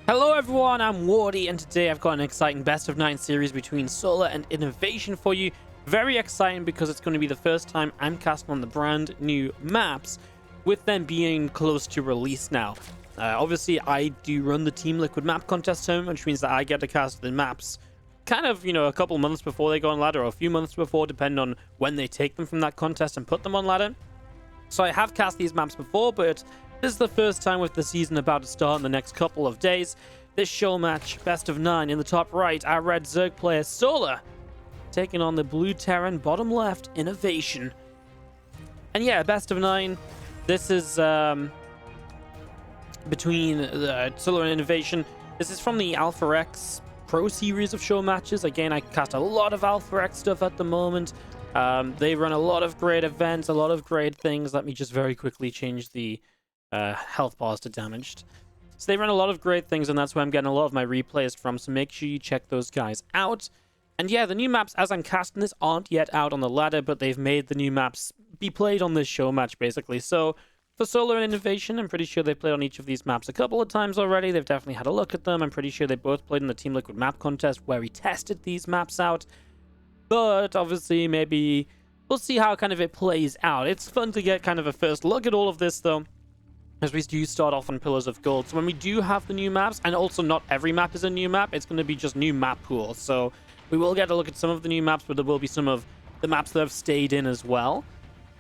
Hello everyone, I'm Wardy, and today I've got an exciting best of 9 series between Solar and INnoVation for you. Very exciting because it's going to be the first time I'm casting on the brand new maps, with them being close to release now. Obviously, I do run the Team Liquid map contest tournament, which means that I get to cast the maps kind of, a couple months before they go on ladder, or a few months before, depending on when they take them from that contest and put them on ladder. So I have cast these maps before, but this is the first time with the season about to start in the next couple of days. This show match, best of 9, in the top right, our red Zerg player Solar, taking on the blue Terran bottom left, INnoVation. And yeah, best of 9. This is between Solar and INnoVation. This is from the Alpha X Pro series of show matches. Again, I cast a lot of Alpha X stuff at the moment. They run a lot of great events, a lot of great things. Let me just very quickly change the health bars to damaged. So they run a lot of great things, and that's where I'm getting a lot of my replays from, so make sure you check those guys out. And yeah, the new maps, as I'm casting this, aren't yet out on the ladder, but they've made the new maps be played on this show match, basically. So for Solar and INnoVation, I'm pretty sure they've played on each of these maps a couple of times already. They've definitely had a look at them. I'm pretty sure they both played in the Team Liquid map contest, where we tested these maps out. But obviously, maybe we'll see how kind of it plays out. It's fun to get kind of a first look at all of this, though, as we do start off on Pillars of Gold. So when we do have the new maps, and also not every map is a new map, it's going to be just new map pools. So we will get a look at some of the new maps, but there will be some of the maps that have stayed in as well.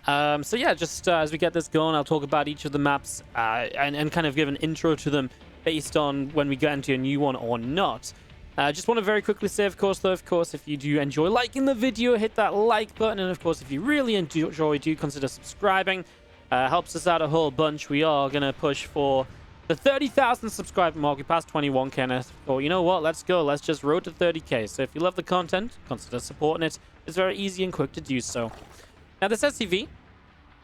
So yeah, just as we get this going, I'll talk about each of the maps and kind of give an intro to them based on when we get into a new one or not. Just want to very quickly say, of course, if you do enjoy liking the video, hit that like button. And of course, if you really enjoy, do consider subscribing. Helps us out a whole bunch. We are going to push for the 30,000 subscriber mark. We passed 21k, and I thought, you know what, let's go. Let's just road to 30k. So if you love the content, consider supporting it. It's very easy and quick to do so. Now, this SCV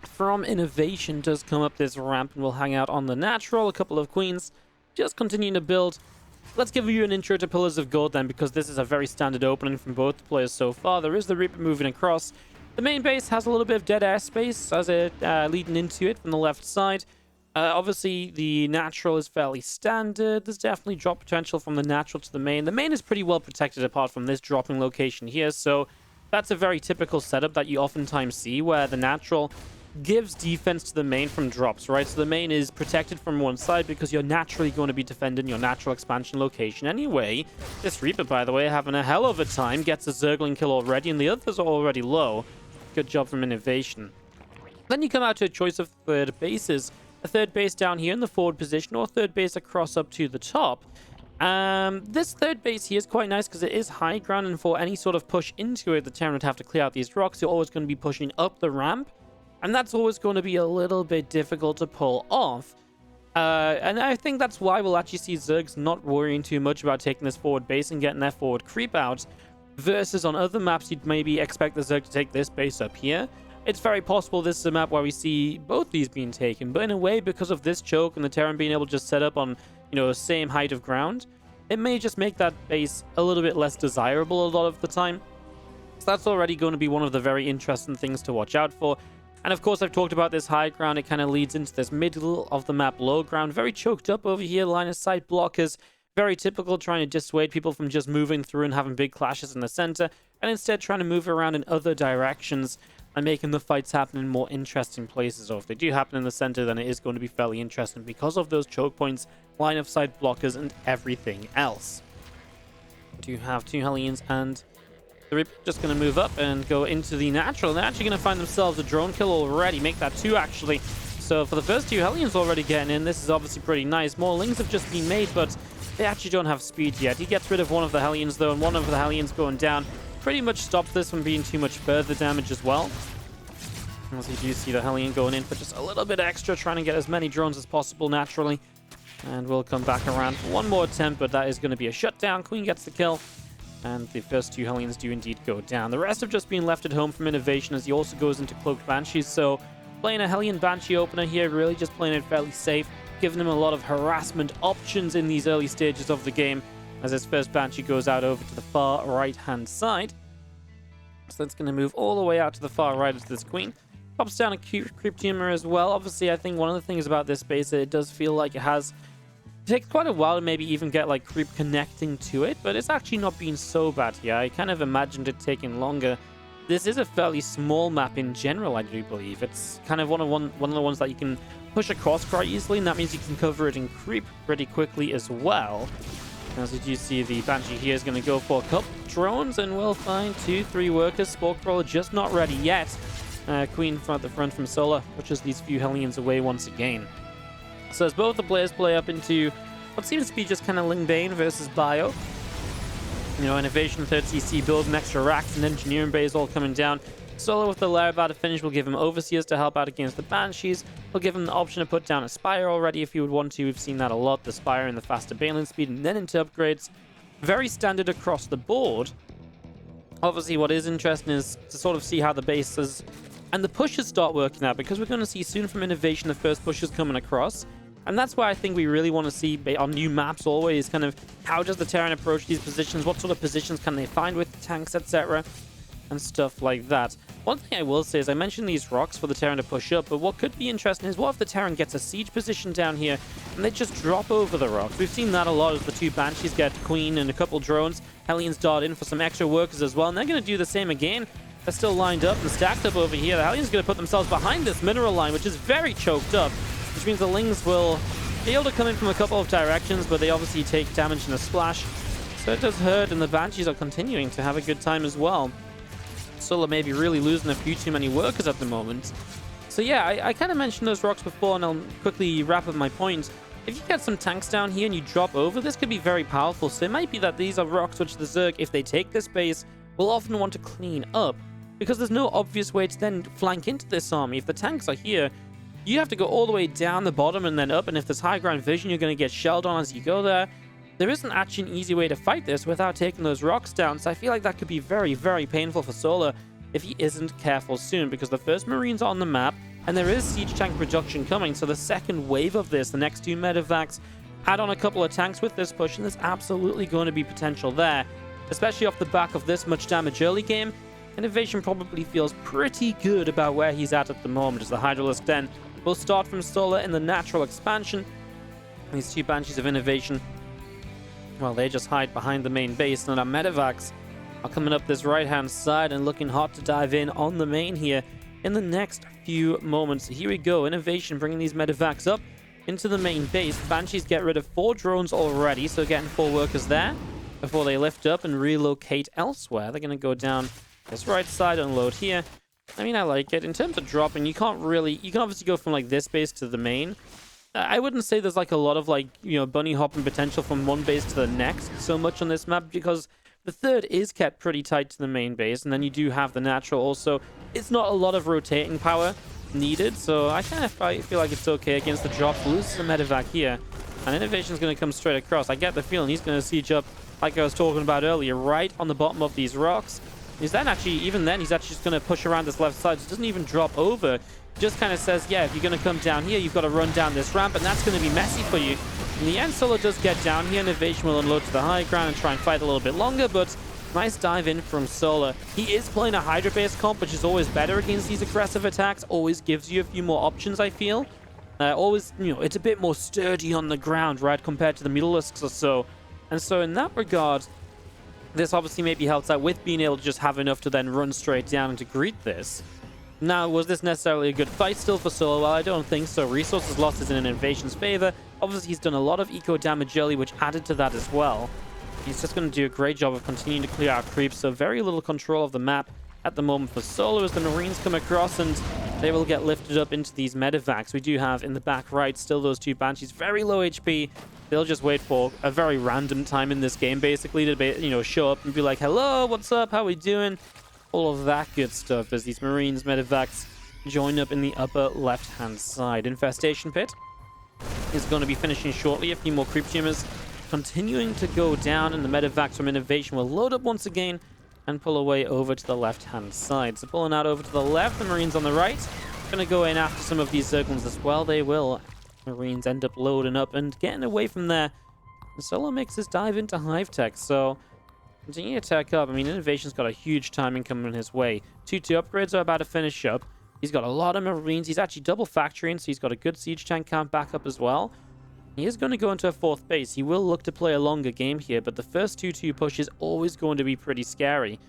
from INnoVation does come up this ramp and will hang out on the natural. A couple of queens. Just continuing to build. Let's give you an intro to Pillars of Gold then, because this is a very standard opening from both players so far. There is the Reaper moving across. The main base has a little bit of dead airspace as it leading into it from the left side. Obviously, the natural is fairly standard. There's definitely drop potential from the natural to the main. The main is pretty well protected apart from this dropping location here, so that's a very typical setup that you oftentimes see, where the natural gives defense to the main from drops, right? So the main is protected from one side because you're naturally going to be defending your natural expansion location anyway. This Reaper, by the way, having a hell of a time, gets a Zergling kill already, and the others are already low. Good job from INnoVation. Then you come out to a choice of third bases. A third base down here in the forward position, or a third base across up to the top. This third base here is quite nice because it is high ground, and for any sort of push into it, the Terran would have to clear out these rocks. You're always going to be pushing up the ramp, and that's always going to be a little bit difficult to pull off. And I think that's why we'll actually see Zergs not worrying too much about taking this forward base and getting their forward creep out, versus on other maps you'd maybe expect the Zerg to take this base up here. It's very possible this is a map where we see both these being taken, but in a way, because of this choke and the Terran being able to just set up on, the same height of ground, it may just make that base a little bit less desirable a lot of the time. So that's already going to be one of the very interesting things to watch out for. And of course, I've talked about this high ground. It kind of leads into this middle of the map low ground. Very choked up over here. Line of sight blockers. Very typical, trying to dissuade people from just moving through and having big clashes in the center, and instead trying to move around in other directions and making the fights happen in more interesting places. Or if they do happen in the center, then it is going to be fairly interesting because of those choke points, line of sight blockers, and everything else. Do you have two Hellions, and the Reaper just going to move up and go into the natural. They're actually going to find themselves a drone kill already, make that 2 actually. So for the first 2 Hellions already getting in, this is obviously pretty nice. More Lings have just been made, but they actually don't have speed yet. He gets rid of one of the Hellions though, and one of the Hellions going down pretty much stops this from being too much further damage as well. As you do see the Hellion going in for just a little bit extra, trying to get as many drones as possible naturally. And we'll come back around for one more attempt, but that is going to be a shutdown. Queen gets the kill, and the first 2 Hellions do indeed go down. The rest have just been left at home from INnoVation as he also goes into Cloaked Banshees, so playing a Hellion Banshee opener here, really just playing it fairly safe, giving him a lot of harassment options in these early stages of the game, as his first Banshee goes out over to the far right-hand side. So that's going to move all the way out to the far right of this Queen. Pops down a creep tumor as well. Obviously, I think one of the things about this base, it does feel like it has It takes quite a while to maybe even get like creep connecting to it, but it's actually not been so bad here. I kind of imagined it taking longer. This is a fairly small map in general, I do believe. It's kind of one of the ones that you can push across quite easily, and that means you can cover it in creep pretty quickly as well. As you do see, the Banshee here is going to go for a couple drones, and we'll find 2-3 workers. Spore Crawler just not ready yet. Queen at the front from Solar pushes these few Hellions away once again. So as both the players play up into what seems to be just kind of Ling Bane versus Bio. You know, INnoVation, 3rd CC building extra racks and engineering bays all coming down. Solo with the lair about to finish will give him Overseers to help out against the Banshees. He'll give him the option to put down a Spire already if he would want to. We've seen that a lot, the Spire and the faster Balin speed, and then into upgrades. Very standard across the board. Obviously, what is interesting is to sort of see how the bases and the pushes start working out, because we're going to see soon from INnoVation the first pushes coming across. And that's why I think we really want to see on new maps always kind of how does the Terran approach these positions, what sort of positions can they find with the tanks, etc. and stuff like that. One thing I will say is I mentioned these rocks for the Terran to push up, but what could be interesting is what if the Terran gets a siege position down here and they just drop over the rocks. We've seen that a lot as the two Banshees get Queen and a couple drones. Hellions dart in for some extra workers as well, and they're going to do the same again. They're still lined up and stacked up over here. The Hellions are going to put themselves behind this mineral line, which is very choked up, which means the Lings will be able to come in from a couple of directions, but they obviously take damage in a splash. So it does hurt, and the Banshees are continuing to have a good time as well. Sulla may be really losing a few too many workers at the moment. So yeah, I kind of mentioned those rocks before, and I'll quickly wrap up my point. If you get some tanks down here and you drop over, this could be very powerful. So it might be that these are rocks which the Zerg, if they take this base, will often want to clean up, because there's no obvious way to then flank into this army. If the tanks are here, you have to go all the way down the bottom and then up, and if there's high ground vision, you're going to get shelled on as you go there. There isn't actually an easy way to fight this without taking those rocks down, so I feel like that could be very, very painful for Solar if he isn't careful soon, because the first Marines are on the map, and there is siege tank production coming, so the second wave of this, the next two medevacs, add on a couple of tanks with this push, and there's absolutely going to be potential there, especially off the back of this much damage early game. INnoVation probably feels pretty good about where he's at the moment, as the Hydralisk Den will start from Solar in the natural expansion. These two Banshees of INnoVation, well, they just hide behind the main base, and our medevacs are coming up this right-hand side and looking hot to dive in on the main here in the next few moments. So here we go, INnoVation bringing these medevacs up into the main base. Banshees get rid of 4 drones already, so getting 4 workers there before they lift up and relocate elsewhere. They're going to go down this right side, unload here. I mean, I like it. In terms of dropping, you can obviously go from like this base to the main. I wouldn't say there's like a lot of like, you know, bunny hopping potential from one base to the next so much on this map, because the third is kept pretty tight to the main base, and then you do have the natural also. It's not a lot of rotating power needed, so I kind of feel like it's okay against the drops. Loses a medevac here, and INnoVation's going to come straight across. I get the feeling he's going to siege up, like I was talking about earlier, right on the bottom of these rocks. He's then actually, even then, he's actually just going to push around this left side, so it doesn't even drop over. Just kind of says, yeah, if you're going to come down here, you've got to run down this ramp, and that's going to be messy for you. In the end, Solo does get down here. INnoVation will unload to the high ground and try and fight a little bit longer, but nice dive in from Solar. He is playing a Hydra-based comp, which is always better against these aggressive attacks. Always gives you a few more options, I feel. Always, you know, it's a bit more sturdy on the ground, right, compared to the Mutalisks or so. And so in that regard, this obviously maybe helps out with being able to just have enough to then run straight down and to greet this. Now, was this necessarily a good fight still for Solo? Well, I don't think so. Resources lost is in INnoVation's favor. Obviously, he's done a lot of eco damage early, which added to that as well. He's just going to do a great job of continuing to clear out creeps, so very little control of the map at the moment for Solo as the Marines come across, and they will get lifted up into these medevacs. We do have in the back right still those two Banshees, very low HP. They'll just wait for a very random time in this game, basically, to be, you know, show up and be like, hello, what's up, how we doing? All of that good stuff as these Marines medevacs join up in the upper left-hand side. Infestation Pit is going to be finishing shortly. A few more creep tumors continuing to go down, and the medevacs from INnoVation will load up once again and pull away over to the left-hand side. So pulling out over to the left, the Marines on the right going to go in after some of these Zerglings as well. They will. Marines end up loading up and getting away from there. And Solo makes his dive into Hive Tech, so continue to tech up. I mean, INnoVation's got a huge timing coming his way. 2-2 upgrades are about to finish up. He's got a lot of Marines. He's actually double factoring, so he's got a good siege tank count back up as well. He is going to go into a fourth base. He will look to play a longer game here, but the first 2-2 push is always going to be pretty scary.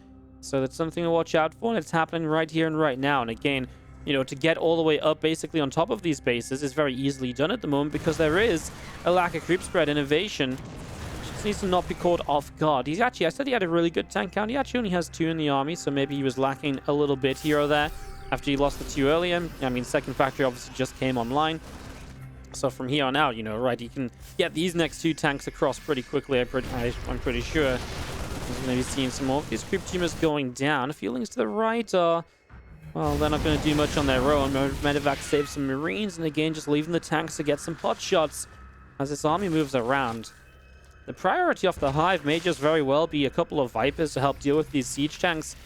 So that's something to watch out for, and it's happening right here and right now. And again, you know, to get all the way up basically on top of these bases is very easily done at the moment because there is a lack of creep spread. INnoVation just needs to not be caught off guard. He's actually, I said he had a really good tank count. He actually only has 2 in the army, so maybe he was lacking a little bit here or there after he lost the 2 earlier. I mean, second factory obviously just came online. So from here on out, you know, right, he can get these next 2 tanks across pretty quickly, I'm pretty sure. We're going to be seeing some more of these creep tumors going down. Feelings to the right are, well, they're not going to do much on their own. Medevac saves some Marines, and again, just leaving the tanks to get some pot shots as this army moves around. The priority off the Hive may just very well be a couple of Vipers to help deal with these siege tanks.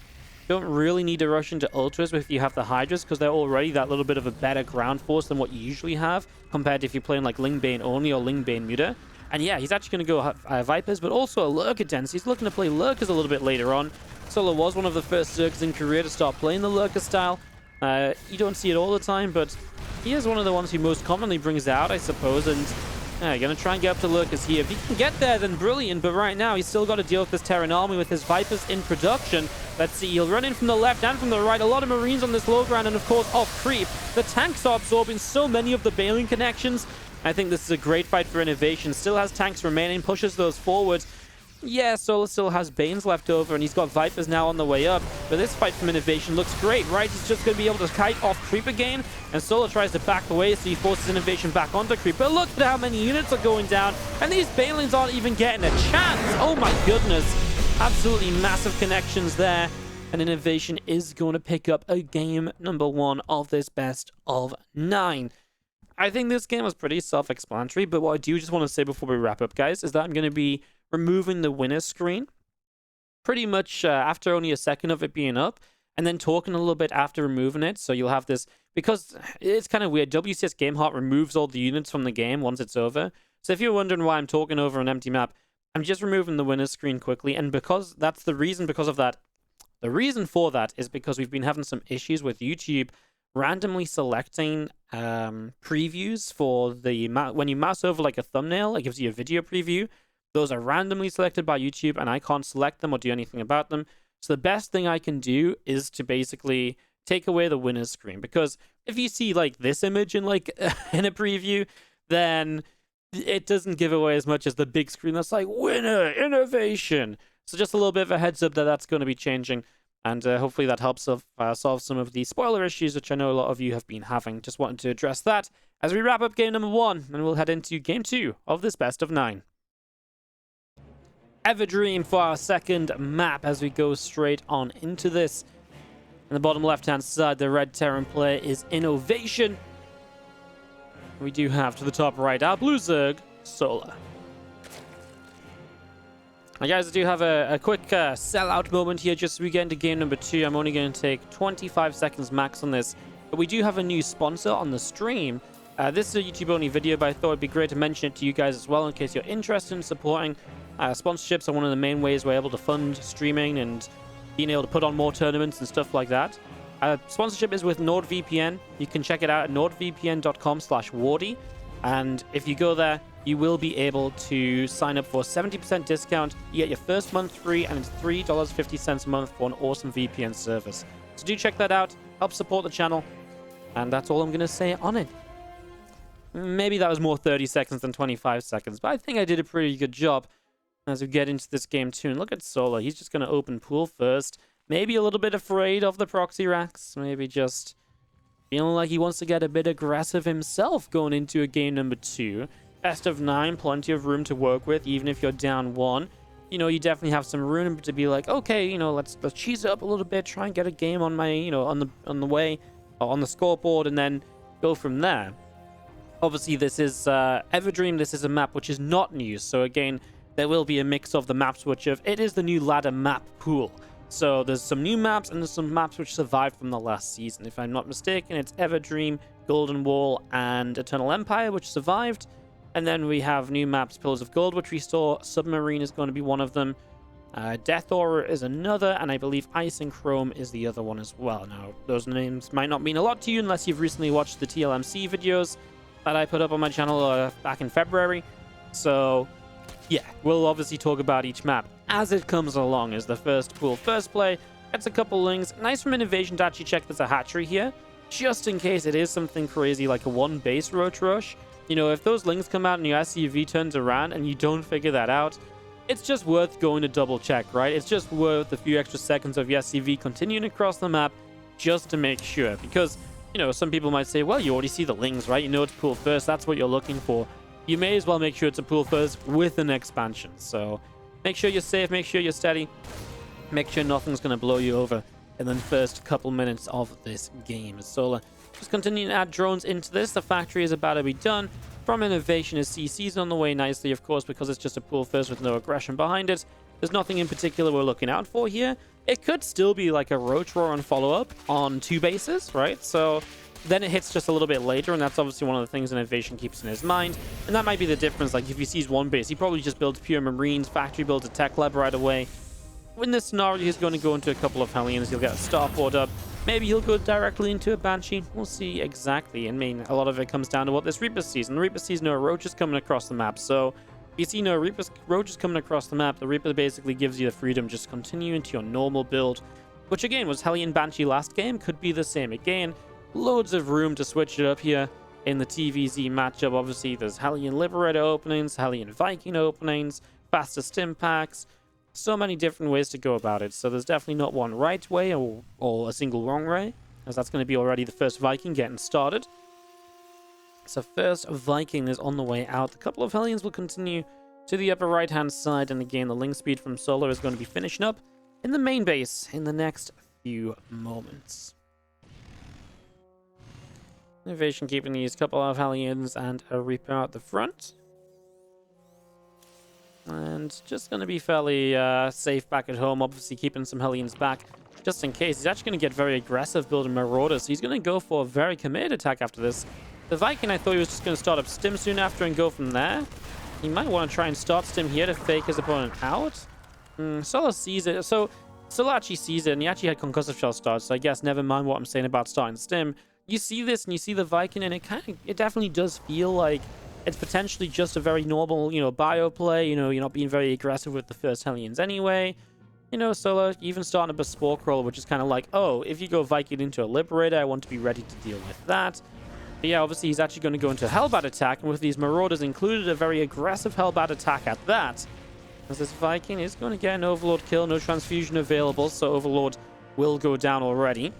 Don't really need to rush into Ultras if you have the Hydras, because they're already that little bit of a better ground force than what you usually have, compared to if you're playing like Lingbane only or Lingbane Muta. And yeah, he's actually going to go Vipers, but also a Lurker Dense. He's looking to play Lurkers a little bit later on. Solo was one of the first Zergs in Korea to start playing the Lurker style. You don't see it all the time, but he is one of the ones who most commonly brings out, I suppose, and yeah, going to try and get up to Lurkers here. If he can get there, then brilliant, but right now he's still got to deal with this Terran army with his Vipers in production. Let's see, he'll run in from the left and from the right. A lot of Marines on this low ground, and of course off creep. The tanks are absorbing so many of the bailing connections. I think this is a great fight for INnoVation. Still has tanks remaining, pushes those forward. Yeah, Solo still has Banes left over, and he's got Vipers now on the way up. But this fight from INnoVation looks great, right? He's just going to be able to kite off creep again, and Solo tries to back away, so he forces INnoVation back onto creep. But look at how many units are going down, and these Banelings aren't even getting a chance. Oh my goodness. Absolutely massive connections there, and INnoVation is going to pick up a game number 1 of this best of 9. I think this game was pretty self-explanatory, but what I do just want to say before we wrap up, guys, is that I'm going to be removing the winner screen pretty much after only a second of it being up, and then talking a little bit after removing it. So you'll have this, because it's kind of weird, WCS GameHeart removes all the units from the game once it's over. So if you're wondering why I'm talking over an empty map, I'm just removing the winner screen quickly, and because that's the reason, because of that, the reason for that is because we've been having some issues with YouTube randomly selecting previews for the when you mouse over like a thumbnail, it gives you a video preview. Those are randomly selected by YouTube, and I can't select them or do anything about them. So the best thing I can do is to basically take away the winner's screen, because if you see like this image in like in a preview, then it doesn't give away as much as the big screen that's like winner INnoVation. So just a little bit of a heads up that that's going to be changing. And hopefully that helps solve some of the spoiler issues, which I know a lot of you have been having. Just wanted to address that as we wrap up game number 1, and we'll head into game 2 of this best of 9. Everdream for our second map as we go straight on into this. On the bottom left-hand side, the red Terran player is INnoVation. We do have to the top right our blue Zerg, Solar. Now guys, I do have a quick sellout moment here just as we get into game number 2. I'm only going to take 25 seconds max on this, but we do have a new sponsor on the stream. This is a YouTube-only video, but I thought it'd be great to mention it to you guys as well in case you're interested in supporting. Sponsorships are one of the main ways we're able to fund streaming and being able to put on more tournaments and stuff like that. Sponsorship is with NordVPN. You can check it out at nordvpn.com/wardy. And if you go there, you will be able to sign up for a 70% discount. You get your first month free, and it's $3.50 a month for an awesome VPN service. So do check that out. Help support the channel. And that's all I'm going to say on it. Maybe that was more 30 seconds than 25 seconds, but I think I did a pretty good job as we get into this game too. And look at Solar. He's just going to open pool first. Maybe a little bit afraid of the proxy racks. Maybe just feeling like he wants to get a bit aggressive himself going into a game number 2. Best of 9, plenty of room to work with, even if you're down 1. You know, you definitely have some room to be like, okay, you know, let's cheese it up a little bit, try and get a game on my, you know, on the way, or on the scoreboard, and then go from there. Obviously, this is Everdream. This is a map which is not new, so again, there will be a mix of the maps it is the new ladder map pool. So there's some new maps, and there's some maps which survived from the last season. If I'm not mistaken, it's Everdream, Golden Wall, and Eternal Empire, which survived. And then we have new maps, Pillars of Gold, which we saw. Submarine is going to be one of them. Death Aura is another, and I believe Ice and Chrome is the other one as well. Now, those names might not mean a lot to you unless you've recently watched the TLMC videos. that I put up on my channel back in February. So yeah, we'll obviously talk about each map as it comes along. As the first pool first play gets a couple links. Nice from INnoVation to actually check there's a hatchery here, just in case it is something crazy like a one base roach rush. You know, if those links come out and your SUV turns around and you don't figure that out, it's just worth going to double check, right? It's just worth a few extra seconds of your SUV continuing across the map just to make sure. Because, you know, some people might say, well, you already see the links, right? You know it's pool first. That's what you're looking for. You may as well make sure it's a pool first with an expansion. So make sure you're safe, make sure you're steady, make sure nothing's going to blow you over in the first couple minutes of this game. Solar just continuing to add drones into this. The factory is about to be done. From INnoVation is CC's on the way nicely, of course, because it's just a pool first with no aggression behind it. There's nothing in particular we're looking out for here. It could still be like a roach roar and follow-up on 2 bases, right? So then it hits just a little bit later, and that's obviously one of the things INnoVation keeps in his mind. And that might be the difference. Like, if he sees 1 base, he probably just builds pure Marines, factory builds a tech lab right away. In this scenario, he's going to go into a couple of Hellions. He'll get a starport up. Maybe he'll go directly into a Banshee. We'll see exactly. I mean, a lot of it comes down to what this Reaper sees. And the Reaper sees no roaches coming across the map. So if you see no roaches coming across the map, the Reaper basically gives you the freedom. Just continue into your normal build, which again was Hellion Banshee last game. Could be the same again. Loads of room to switch it up here in the TvZ matchup. Obviously, there's Hellion Liberator openings, Hellion Viking openings, faster stim packs. So many different ways to go about it. So there's definitely not one right way or a single wrong way, as that's going to be already the first Viking getting started. So first Viking is on the way out. A couple of Hellions will continue to the upper right-hand side. And again, the link speed from Solar is going to be finishing up in the main base in the next few moments. INnoVation keeping these couple of Hellions and a Reaper out the front. And just going to be fairly safe back at home. Obviously keeping some Hellions back just in case. He's actually going to get very aggressive building Marauders. So he's going to go for a very committed attack after this. The Viking, I thought he was just going to start up Stim soon after and go from there. He might want to try and start Stim here to fake his opponent out. Solar sees it. So Solar actually sees it, and he actually had Concussive Shell start. So I guess never mind what I'm saying about starting Stim. You see this and you see the Viking, and it definitely does feel like it's potentially just a very normal, you know, bio play. You know, you're not being very aggressive with the first Hellions anyway. You know, Solar even starting up a Spore Crawler, which is kind of like, oh, if you go Viking into a Liberator, I want to be ready to deal with that. But yeah, obviously he's actually going to go into a Hellbat attack, and with these Marauders included, a very aggressive Hellbat attack at that. As this Viking is going to get an Overlord kill, no transfusion available, so Overlord will go down already.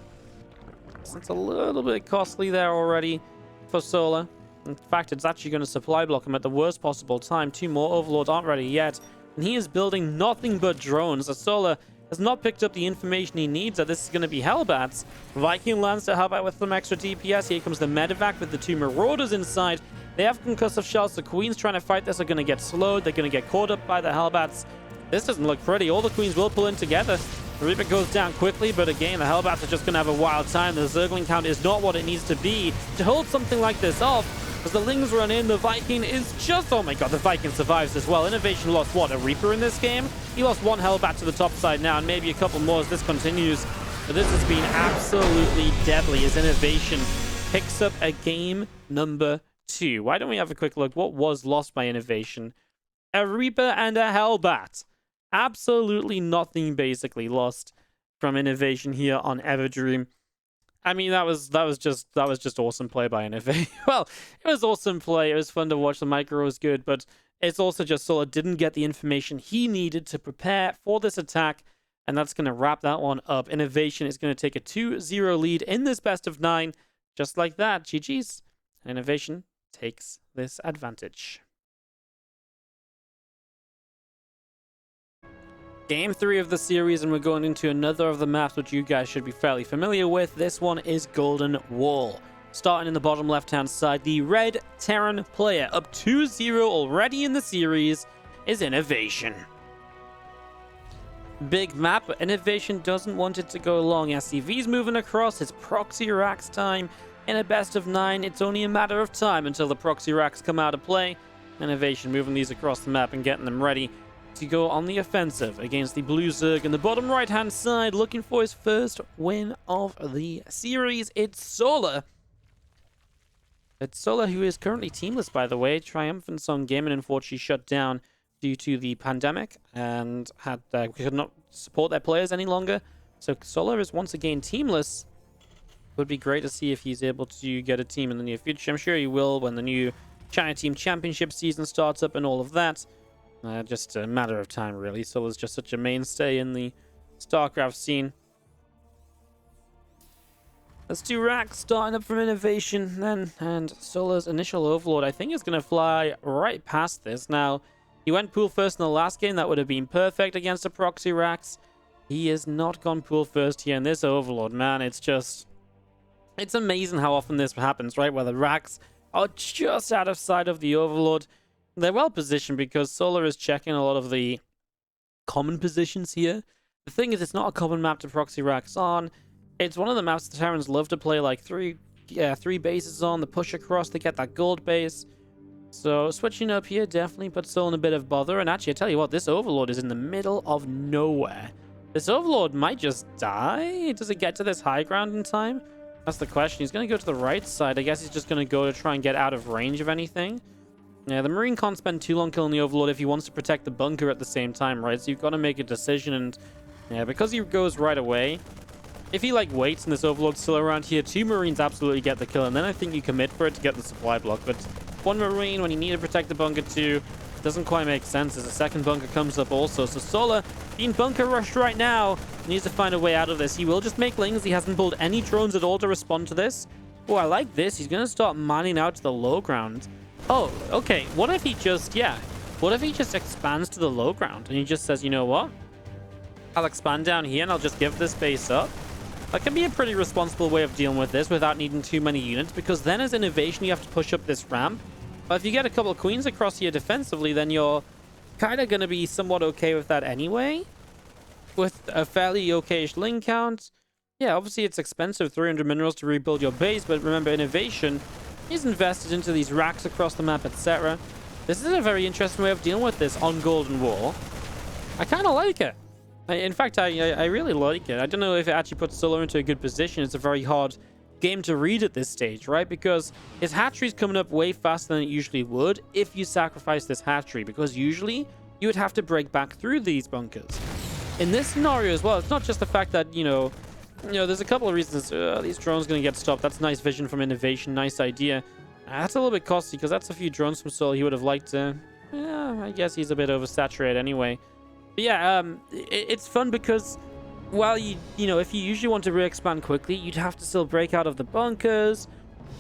So it's a little bit costly there already for Solar. In fact, it's actually going to supply block him at the worst possible time. 2 more Overlords aren't ready yet, and he is building nothing but drones. As Solar has not picked up the information he needs that this is going to be Hellbats. Viking lands to Hellbat with some extra DPS. Here comes the Medevac with the 2 Marauders inside. They have Concussive Shells. The Queens trying to fight this are going to get slowed. They're going to get caught up by the Hellbats. This doesn't look pretty. All the Queens will pull in together. The Reaper goes down quickly, but again, the Hellbats are just going to have a wild time. The Zergling count is not what it needs to be to hold something like this off. As the Lings run in, the Viking is just... Oh my god, the Viking survives as well. INnoVation lost, what, a Reaper in this game? He lost 1 Hellbat to the top side now, and maybe a couple more as this continues. But this has been absolutely deadly as INnoVation picks up a game number 2. Why don't we have a quick look? What was lost by INnoVation? A Reaper and a Hellbat. Absolutely nothing basically lost from INnoVation here on Everdream. I mean, that was just awesome play by INnoVation. Well, it was awesome play. It was fun to watch. The micro was good, but it's also just Solar didn't get the information he needed to prepare for this attack, and that's going to wrap that one up. INnoVation is going to take a 2-0 lead in this best of 9, just like that. GG's. INnoVation takes this advantage. Game 3 of the series, and we're going into another of the maps which you guys should be fairly familiar with. This one is Golden Wall. Starting in the bottom left-hand side, the red Terran player, up 2-0 already in the series, is INnoVation. Big map, but INnoVation doesn't want it to go long. SCV's moving across, it's proxy racks time. In a best of 9, it's only a matter of time until the proxy racks come out of play. INnoVation moving these across the map and getting them ready to go on the offensive against the Blue Zerg in the bottom right-hand side, looking for his first win of the series. It's Solar. It's Solar, who is currently teamless, by the way. Triumphant Song Gaming unfortunately shut down due to the pandemic and could not support their players any longer. So Solar is once again teamless. Would be great to see if he's able to get a team in the near future. I'm sure he will when the new China Team Championship season starts up and all of that. Just a matter of time, really. Solar's just such a mainstay in the StarCraft scene. Let's do Rax starting up from INnoVation then, and Solar's initial Overlord I think is going to fly right past this. Now, he went pool first in the last game. That would have been perfect against a proxy Rax. He has not gone pool first here in this Overlord, man. It's amazing how often this happens, right? Where the Rax are just out of sight of the Overlord. They're well positioned because Solar is checking a lot of the common positions here. The thing is, it's not a common map to proxy Rax on. It's one of the maps the Terrans love to play like three bases on, the push across to get that gold base. So switching up here definitely puts Soul in a bit of bother. And actually, I tell you what, this Overlord is in the middle of nowhere. This Overlord might just die. Does it get to this high ground in time? That's the question. He's going to go to the right side. I guess he's just going to go to try and get out of range of anything. Yeah, the Marine can't spend too long killing the Overlord if he wants to protect the bunker at the same time, right? So you've got to make a decision. And yeah, because he goes right away, if he like waits and this Overlord's still around here, 2 Marines absolutely get the kill, and then I think you commit for it to get the supply block. But 1 Marine when you need to protect the bunker too doesn't quite make sense as a second bunker comes up also. So Solar being bunker rushed right now, needs to find a way out of this. He will just make lings. He hasn't pulled any drones at all to respond to this. Oh, I like this. He's going to start mining out to the low ground. Oh, okay. What if he just expands to the low ground and he just says, you know what? I'll expand down here and I'll just give this base up. That can be a pretty responsible way of dealing with this without needing too many units, because then as INnoVation, you have to push up this ramp. But if you get a couple of queens across here defensively, then you're kind of going to be somewhat okay with that anyway. With a fairly okay-ish link count. Yeah, obviously it's expensive, 300 minerals to rebuild your base, but remember, INnoVation is invested into these racks across the map, etc. This is a very interesting way of dealing with this on Golden War. I kind of like it. In fact, I really like it. I don't know if it actually puts Solar into a good position. It's a very hard game to read at this stage, right? Because his hatchery's coming up way faster than it usually would if you sacrifice this hatchery, because usually you would have to break back through these bunkers. In this scenario as well, it's not just the fact that, there's a couple of reasons. These drones going to get stopped. That's nice vision from INnoVation. Nice idea. That's a little bit costly because that's a few drones from Solar he would have liked to... Yeah, I guess he's a bit oversaturated anyway. But yeah, it's fun because while if you usually want to re-expand quickly, you'd have to still break out of the bunkers,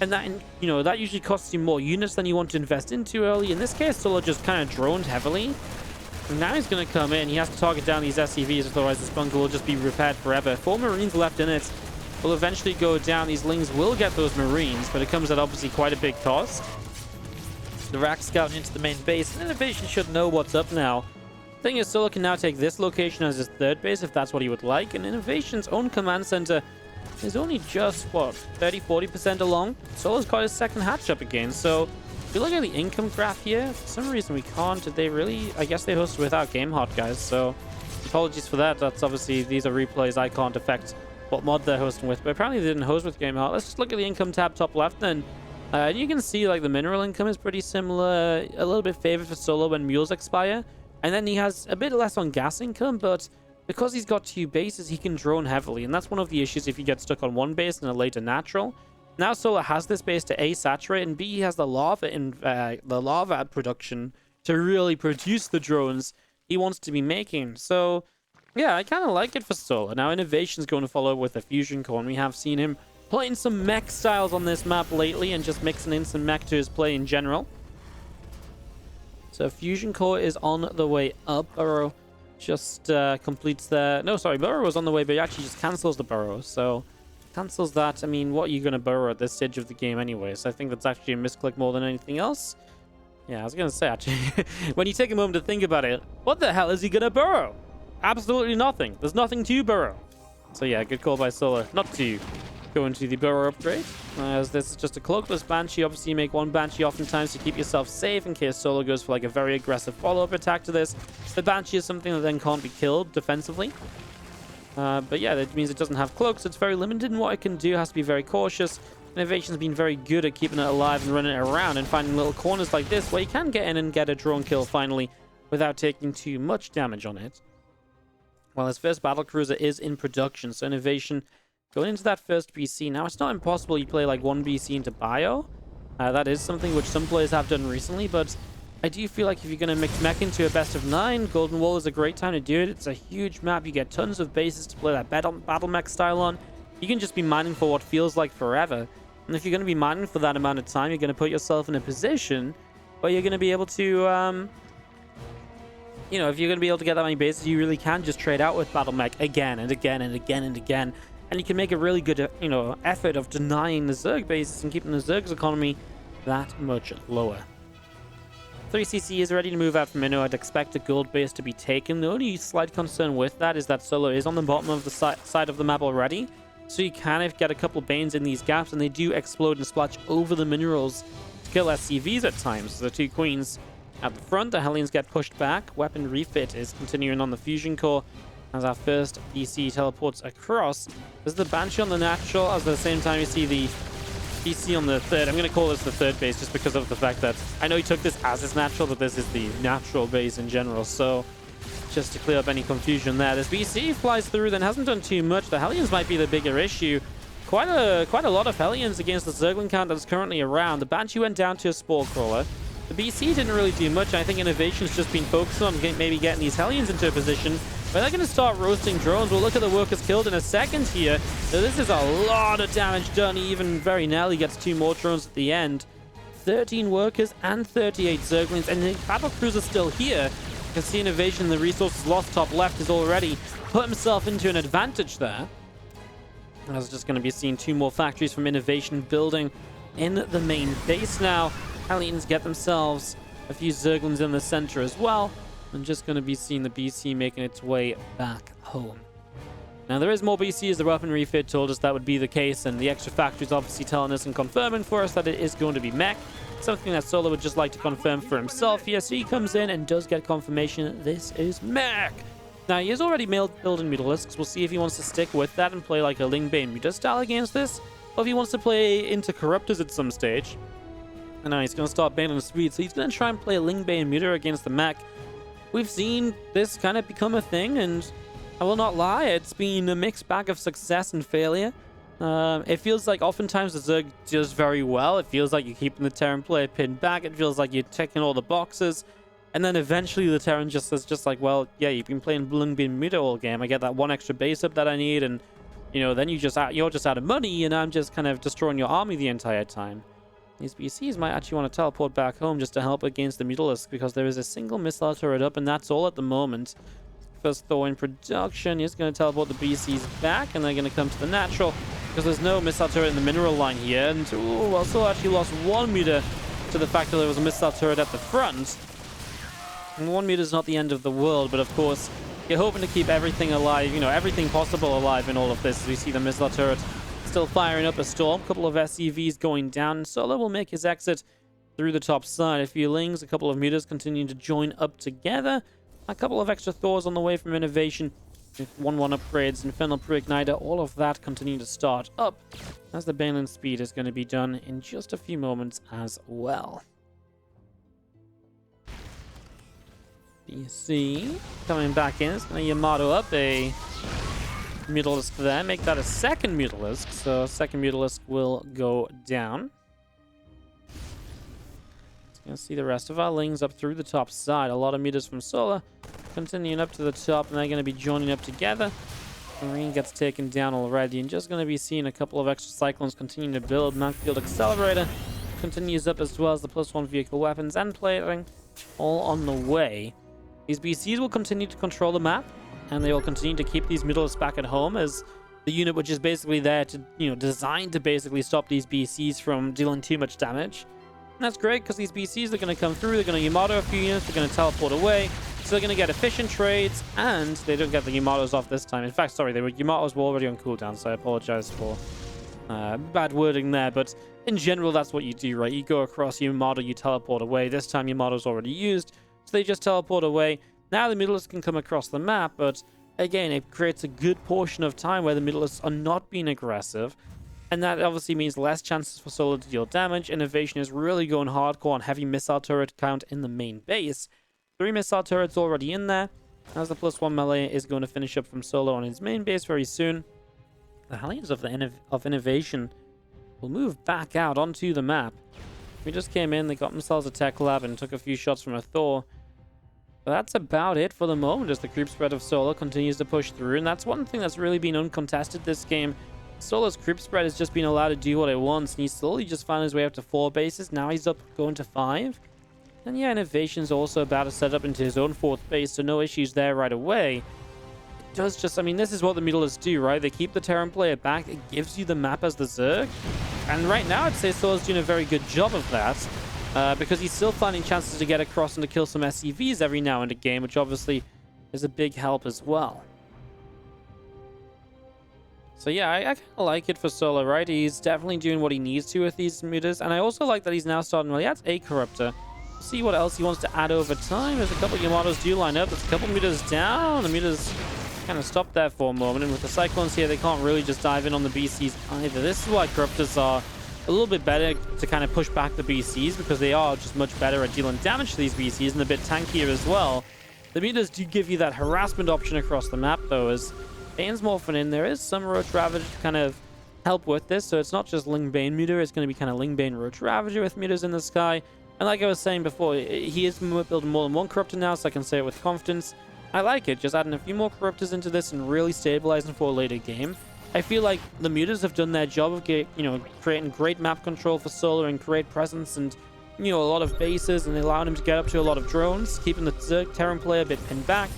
and that that usually costs you more units than you want to invest into early. In this case, Solar just kind of droned heavily, and now he's going to come in. He has to target down these SCVs, otherwise this bunker will just be repaired forever. 4 Marines left in it will eventually go down. These Lings will get those Marines, but it comes at obviously quite a big cost. The Rack scouting into the main base, and INnoVation should know what's up now. Thing is, Solar can now take this location as his third base if that's what he would like, and INnoVation's own command center is only just, what, 30-40% along. Solar's got his second hatch up again, so if you look at the income graph here, for some reason we can't. Did they really? I guess they hosted without GameHot, guys, so apologies for that. That's obviously, these are replays. I can't affect what mod they're hosting with, but apparently they didn't host with GameHot. Let's just look at the income tab top left then. You can see like the mineral income is pretty similar, a little bit favored for Solar when mules expire. And then he has a bit less on gas income, but because he's got 2 bases, he can drone heavily. And that's one of the issues if you get stuck on one base and a later natural. Now Solar has this base to A, saturate, and B, he has the lava production to really produce the drones he wants to be making. So, yeah, I kind of like it for Solar. Now, INnoVation's going to follow up with a fusion core, and we have seen him playing some mech styles on this map lately and just mixing in some mech to his play in general. So Fusion Core is on the way up. Burrow just completes their... No, sorry, Burrow was on the way, but he actually just cancels the Burrow. So cancels that. I mean, what are you going to Burrow at this stage of the game anyway? So I think that's actually a misclick more than anything else. Yeah, I was going to say, actually, when you take a moment to think about it, what the hell is he going to Burrow? Absolutely nothing. There's nothing to Burrow. So yeah, good call by Solar not to go into the Burrow upgrade, as this is just a cloakless Banshee. Obviously, you make 1 Banshee oftentimes to keep yourself safe in case Solar goes for like a very aggressive follow-up attack to this. The Banshee is something that then can't be killed defensively. But yeah, that means it doesn't have cloaks. It's very limited in what it can do. It has to be very cautious. INnoVation's been very good at keeping it alive and running it around and finding little corners like this where you can get in and get a drone kill finally without taking too much damage on it. Well, his first battlecruiser is in production, so INnoVation going into that first BC. Now, it's not impossible you play like one BC into bio. That is something which some players have done recently, but I do feel like if you're going to mix mech into a best of 9, Golden Wall is a great time to do it. It's a huge map. You get tons of bases to play that battle mech style on. You can just be mining for what feels like forever. And if you're going to be mining for that amount of time, you're going to put yourself in a position where you're going to be able to, you know, if you're going to be able to get that many bases, you really can just trade out with battle mech again and again and again and again. And you can make a really good, you know, effort of denying the Zerg bases and keeping the Zerg's economy that much lower. 3cc is ready to move out from Inno. I'd expect a gold base to be taken. The only slight concern with that is that Solo is on the bottom of the side of the map already. So you can get a couple Banes in these gaps, and they do explode and splash over the minerals to kill SCVs at times. So the two Queens at the front, the Hellions get pushed back. Weapon refit is continuing on the Fusion Core as our first BC teleports across. There's the Banshee on the natural, as at the same time you see the BC on the third. I'm going to call this the third base just because of the fact that I know he took this as his natural, but this is the natural base in general. So just to clear up any confusion there, this BC flies through, then hasn't done too much. The Hellions might be the bigger issue. Quite a lot of Hellions against the Zergling count that's currently around. The Banshee went down to a Spore Crawler. The BC didn't really do much. I think INnoVation's just been focused on maybe getting these Hellions into a position where they're going to start roasting drones. We'll look at the workers killed in a second here. So this is a lot of damage done. Even very narrowly gets 2 more drones at the end. 13 workers and 38 Zerglings, and the battlecruiser's still here. You can see INnoVation, the resources lost top left, has already put himself into an advantage there. I was just going to be seeing 2 more factories from INnoVation building in the main base now. Hellions get themselves a few Zerglings in the center as well. I'm just going to be seeing the BC making its way back home. Now, there is more BCs. The weapon refit told us that would be the case, and the extra factories obviously telling us and confirming for us that it is going to be mech. Something that Solo would just like to confirm for himself here. So he comes in and does get confirmation this is mech. Now, he is already building Mutalisks. We'll see if he wants to stick with that and play like a Lingbane Muta style against this, or if he wants to play into Corruptors at some stage. And now he's going to start baning speed, so he's going to try and play a Lingbane Muta against the mech. We've seen this kind of become a thing, and I will not lie, it's been a mixed bag of success and failure. It feels like oftentimes the Zerg does very well. It feels like you're keeping the Terran player pinned back. It feels like you're ticking all the boxes. And then eventually the Terran just says, like, well, yeah, you've been playing Lingbane Muta all game. I get that 1 extra base up that I need, and, you know, then you're just out of money, and I'm just kind of destroying your army the entire time. These BCs might actually want to teleport back home just to help against the Mutalisk, because there is a single missile turret up, and that's all at the moment. First Thor in production is going to teleport the BCs back, and they're going to come to the natural, because there's no missile turret in the mineral line here. And, ooh, well, Thor actually lost 1 meter to the fact that there was a missile turret at the front. And 1 meter is not the end of the world, but of course, you're hoping to keep everything alive, you know, everything possible alive in all of this. As we see the missile turret still firing up a storm. A couple of SCVs going down. Solo will make his exit through the top side. A few Lings, a couple of meters continuing to join up together. A couple of extra Thors on the way from INnoVation. With 1-1 upgrades, Infernal Pre-Igniter, all of that continuing to start up. As the Baneland speed is going to be done in just a few moments as well. BC coming back in. It's going to Yamato up a Mutalisk there. Make that a second Mutalisk. So second Mutalisk will go down. Gonna see the rest of our Lings up through the top side. A lot of meters from Solar continuing up to the top, and they're going to be joining up together. Marine gets taken down already, and just going to be seeing a couple of extra Cyclones continuing to build. Mountfield Accelerator continues up, as well as the +1 vehicle weapons and plating all on the way. These BCs will continue to control the map, and they will continue to keep these Mutalisks back at home as the unit which is basically there to, you know, designed to basically stop these BCs from dealing too much damage. And that's great, because these BCs are going to come through, they're going to Yamato a few units, they're going to teleport away, so they're going to get efficient trades, and they don't get the Yamatos off this time. In fact, sorry, Yamatos were already on cooldown, so I apologize for bad wording there, but in general, that's what you do, right? You go across Yamato, you teleport away. This time, Yamato's already used, so they just teleport away. Now the Mutalisks can come across the map, but again, it creates a good portion of time where the Mutalisks are not being aggressive. And that obviously means less chances for Solar to deal damage. INnoVation is really going hardcore on heavy missile turret count in the main base. 3 missile turrets already in there, as the +1 melee is going to finish up from Solar on his main base very soon. The Hellions of INnoVation will move back out onto the map. We just came in, they got themselves a tech lab and took a few shots from a Thor. But that's about it for the moment as the creep spread of Solar continues to push through. And that's one thing that's really been uncontested this game. Solar's creep spread has just been allowed to do what it wants, and he's slowly just found his way up to 4 bases. Now he's up going to 5. And yeah, INnoVation's also about to set up into his own 4th base, so no issues there right away. It does just, I mean, this is what the Mutalists do, right? They keep the Terran player back, it gives you the map as the Zerg. And right now, I'd say Solar's doing a very good job of that, because he's still finding chances to get across and to kill some SCVs every now and again, which obviously is a big help as well. So yeah, I kind of like it for Solar, right? He's definitely doing what he needs to with these mutas, and I also like that he's now starting, well, he adds a Corruptor. See what else he wants to add over time. There's a couple of Yamatos do line up. There's a couple mutas down. The mutas kind of stopped there for a moment, and with the Cyclones here, they can't really just dive in on the BCs either. This is why Corruptors are a little bit better to kind of push back the BCs, because they are just much better at dealing damage to these BCs and a bit tankier as well. The mutas do give you that harassment option across the map, though, as Bane's morphing in. There is some Roach Ravager to kind of help with this, so it's not just Ling Bane muta, it's going to be kind of Ling Bane Roach Ravager with mutas in the sky. And like I was saying before, he is building more than one Corruptor now, so I can say it with confidence. I like it, just adding a few more Corruptors into this and really stabilizing for a later game. I feel like the mutas have done their job of creating great map control for Solar and great presence and, a lot of bases, and allowing him to get up to a lot of drones, keeping the Zerg Terran player a bit pinned back.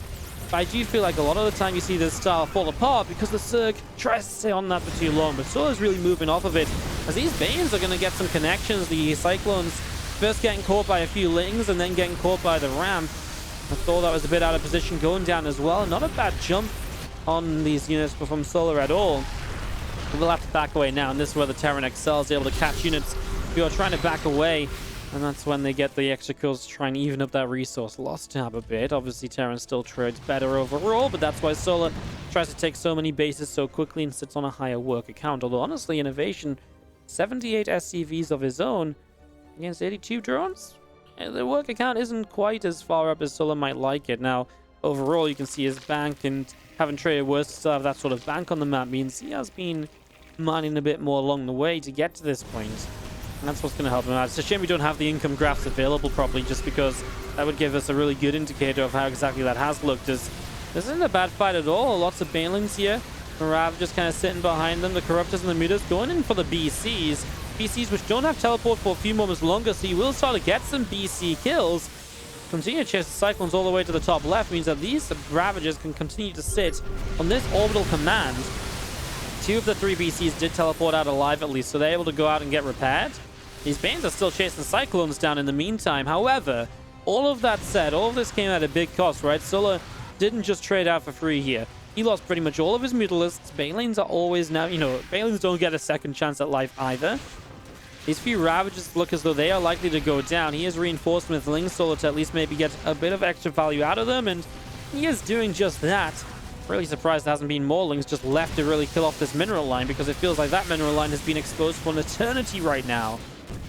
But I do feel like a lot of the time you see this style fall apart because the Zerg tries to stay on that for too long, but Solar's really moving off of it, as these Banes are going to get some connections. The Cyclones first getting caught by a few Lings and then getting caught by the ramp. I thought that was a bit out of position going down as well. Not a bad jump on these units from Solar at all. We'll have to back away now, and this is where the Terran excels, able to catch units who are trying to back away, and that's when they get the extra kills to try and even up that resource loss tab a bit. Obviously, Terran still trades better overall, but that's why Solar tries to take so many bases so quickly and sits on a higher worker count. Although, honestly, INnoVation, 78 SCVs of his own against 82 drones? The worker count isn't quite as far up as Solar might like it. Now, overall, you can see his bank, and having traded worse to still have that sort of bank on the map means he has been mining a bit more along the way to get to this point. And that's what's going to help him out. It's a shame we don't have the income graphs available properly, just because that would give us a really good indicator of how exactly that has looked. This isn't a bad fight at all. Lots of Banelings here. Marav just kind of sitting behind them. The Corruptors and the mutas going in for the BCs. BCs which don't have teleport for a few moments longer, so you will start to get some BC kills. Continue to chase the Cyclones all the way to the top left means that these Ravagers can continue to sit on this orbital command. 2 of the 3 BCs did teleport out alive at least, so they're able to go out and get repaired. These Banes are still chasing Cyclones down in the meantime. However, all of that said, all of this came at a big cost, right? Solar didn't just trade out for free here. He lost pretty much all of his Mutalists. Banelings are always now, Banelings don't get a second chance at life either. These few Ravagers look as though they are likely to go down. He is reinforced with Ling Solar to at least maybe get a bit of extra value out of them, and he is doing just that. Really surprised there hasn't been more Lings just left to really kill off this mineral line, because it feels like that mineral line has been exposed for an eternity right now.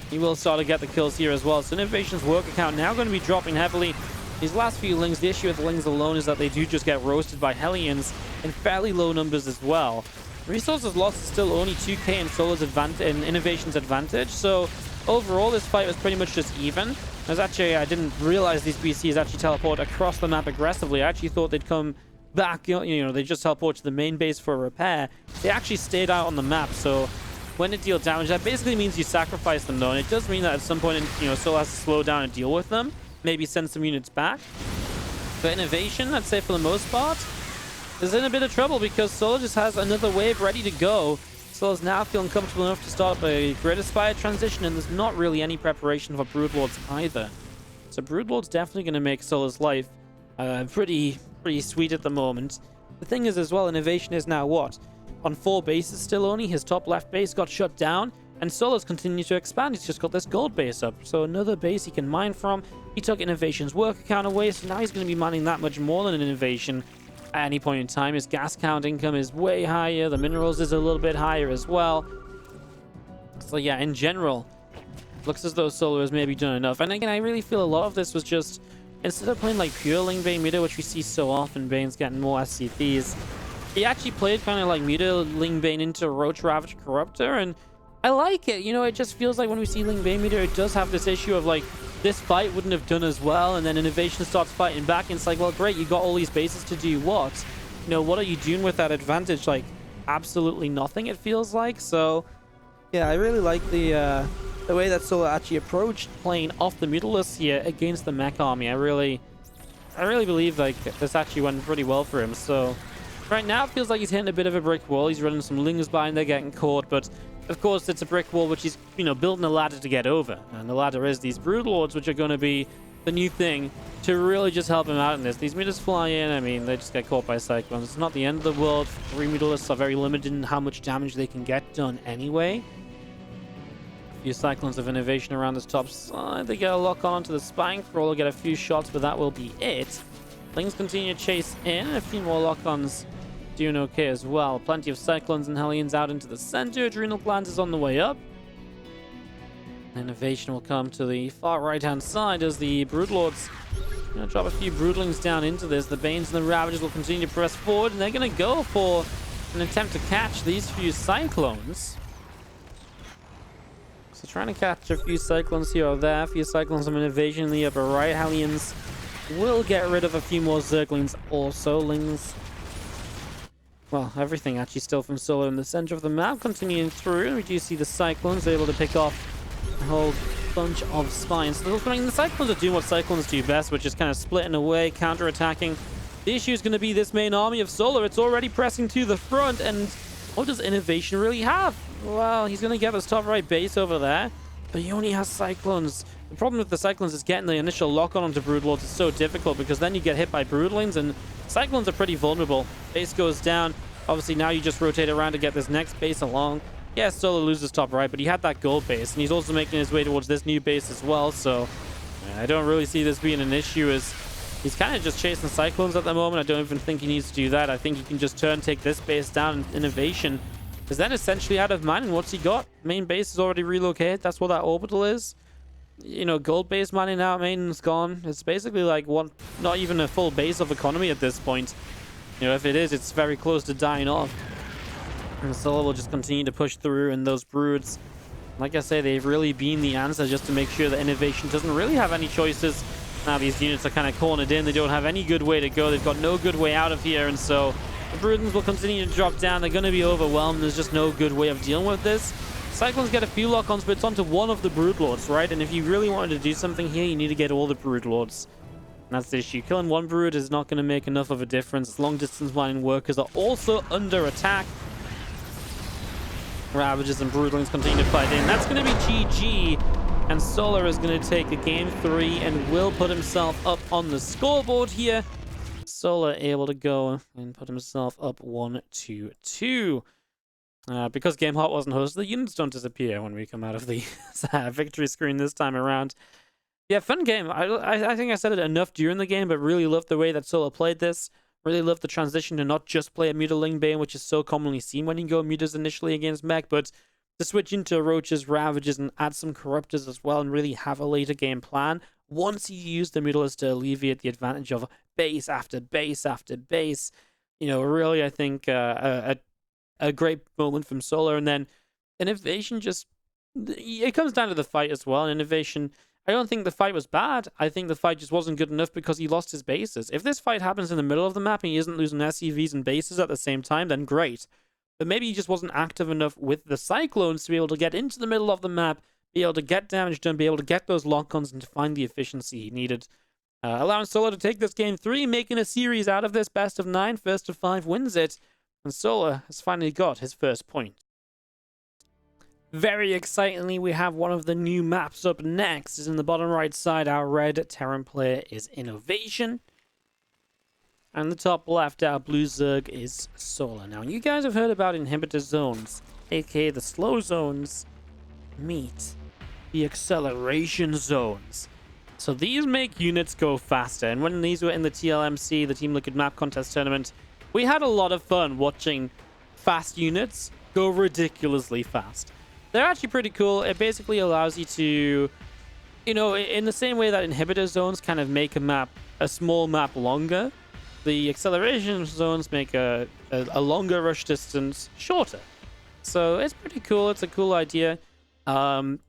He will start to get the kills here as well. So INnoVation's worker count now going to be dropping heavily. These last few Lings, the issue with Lings alone is that they do just get roasted by Hellions in fairly low numbers as well. Resources lost is still only 2k in Solar's advantage, in INnoVation's advantage. So overall, this fight was pretty much just even. I didn't realize these BCs actually teleport across the map aggressively. I actually thought they'd come back, they just teleport to the main base for a repair. They actually stayed out on the map, so when it deals damage, that basically means you sacrifice them, though, and it does mean that at some point, Solar has to slow down and deal with them, maybe send some units back. But INnoVation, I'd say for the most part, is in a bit of trouble because Solar just has another wave ready to go. Solar's now feeling comfortable enough to start up a Great Aspire transition, and there's not really any preparation for Broodlords either. So Broodlord's definitely going to make Solar's life pretty sweet at the moment. The thing is as well, INnoVation is now what? On 4 bases still only. His top left base got shut down, and Solar's continued to expand. He's just got this gold base up, so another base he can mine from. He took INnoVation's worker count away, so now he's going to be mining that much more than INnoVation at any point in time. His gas count income is way higher. The minerals is a little bit higher as well. So yeah, in general, looks as though Solar has maybe done enough. And again, I really feel a lot of this was just, instead of playing like pure Ling Bane meter, which we see so often, Bane's getting more SCPs, he actually played kind of like meter Ling Bane into Roach Ravage Corruptor, and I like it. You know, it just feels like when we see Ling Bane meter, it does have this issue of like, this fight wouldn't have done as well, and then INnoVation starts fighting back, and it's like, well, great, you got all these bases to do what? You know, what are you doing with that advantage? Like, absolutely nothing, it feels like. So yeah, I really like the way that Solar actually approached playing off the Mutalisk here against the mech army. I really believe like this actually went pretty well for him. So right now it feels like he's hitting a bit of a brick wall. He's running some Lings by and they're getting caught, but of course it's a brick wall which he's, you know, building a ladder to get over, and the ladder is these Broodlords, which are going to be the new thing to really just help him out in this. These meters fly in, I mean, they just get caught by Cyclones. It's not the end of the world. 3 Mutalisks are very limited in how much damage they can get done anyway. A few Cyclones of INnoVation around this top side. They get a lock on to the Spine Crawl. They'll get a few shots, but that will be it. Lings continue to chase in, and a few more lock-ons doing okay as well. Plenty of Cyclones and Hellions out into the center. Adrenal Glands is on the way up. INnoVation will come to the far right-hand side as the Broodlords going to drop a few Broodlings down into this. The Banes and the Ravagers will continue to press forward, and they're going to go for an attempt to catch these few Cyclones. So trying to catch a few Cyclones here or there. A few Cyclones of INnoVation in the upper right. Hellions will get rid of a few more Zerglings also. Lings, well, everything actually still from Solar in the center of the map. Continuing through, we do see the Cyclones able to pick off a whole bunch of spines. So the Cyclones are doing what Cyclones do best, which is kind of splitting away, counter-attacking. The issue is going to be this main army of Solar. It's already pressing to the front, and what does INnoVation really have? Well, he's going to get this top right base over there, but he only has Cyclones. The problem with the Cyclones is getting the initial lock-on onto Broodlords is so difficult, because then you get hit by Broodlings, and Cyclones are pretty vulnerable. Base goes down. Obviously, now you just rotate around to get this next base along. Yes, Solar loses top right, but he had that gold base, and he's also making his way towards this new base as well, so I don't really see this being an issue, as he's kind of just chasing Cyclones at the moment. I don't even think he needs to do that. I think he can just take this base down. INnoVation is then essentially out of mining. What's he got? Main base is already relocated. That's what that orbital is. You know, gold base mining out, main's gone. It's basically like one, not even a full base of economy at this point. You know, if it is, it's very close to dying off. And Solar will just continue to push through, and those Broods, like I say, they've really been the answer just to make sure that INnoVation doesn't really have any choices. Now these units are kind of cornered in. They don't have any good way to go. They've got no good way out of here, and so the Broodens will continue to drop down. They're going to be overwhelmed. There's just no good way of dealing with this. Cyclones get a few lock-ons, but it's onto one of the Broodlords, right? And if you really wanted to do something here, you need to get all the Broodlords. And that's the issue. Killing one Brood is not going to make enough of a difference. Long-distance mining workers are also under attack. Ravagers and Broodlings continue to fight in. That's going to be GG. And Solar is going to take a game 3 and will put himself up on the scoreboard here. Solar able to go and put himself up 1-2. Because Game Hot wasn't hosted, the units don't disappear when we come out of the victory screen this time around. Yeah, fun game. I think I said it enough during the game, but really loved the way that Solar played this. Really love the transition to not just play a Muta Ling Bane, which is so commonly seen when you go Mutas initially against mech, but to switch into Roaches, Ravages, and add some Corruptors as well, and really have a later game plan once you use the Mutalisk to alleviate the advantage of base after base after base. You know, really, I think a great moment from Solar. And then INnoVation just, it comes down to the fight as well. INnoVation, I don't think the fight was bad. I think the fight just wasn't good enough because he lost his bases. If this fight happens in the middle of the map and he isn't losing SCVs and bases at the same time, then great. But maybe he just wasn't active enough with the Cyclones to be able to get into the middle of the map, be able to get damage done, be able to get those lock-ons, and to find the efficiency he needed. Allowing Solar to take this game 3, making a series out of this best of 9, first of 5 wins it. And Solar has finally got his first point. Very excitingly, we have one of the new maps up next. Is in the bottom right side, our red Terran player is INnoVation. And the top left, our blue Zerg is Solar. Now, you guys have heard about inhibitor zones, aka the slow zones, meet the acceleration zones. So these make units go faster. And when these were in the TLMC, the Team Liquid Map Contest Tournament, we had a lot of fun watching fast units go ridiculously fast. they're actually pretty cool. It basically allows you to, you know, in the same way that inhibitor zones kind of make a small map longer, the acceleration zones make a longer rush distance shorter. So it's pretty cool. It's a cool idea. Honestly,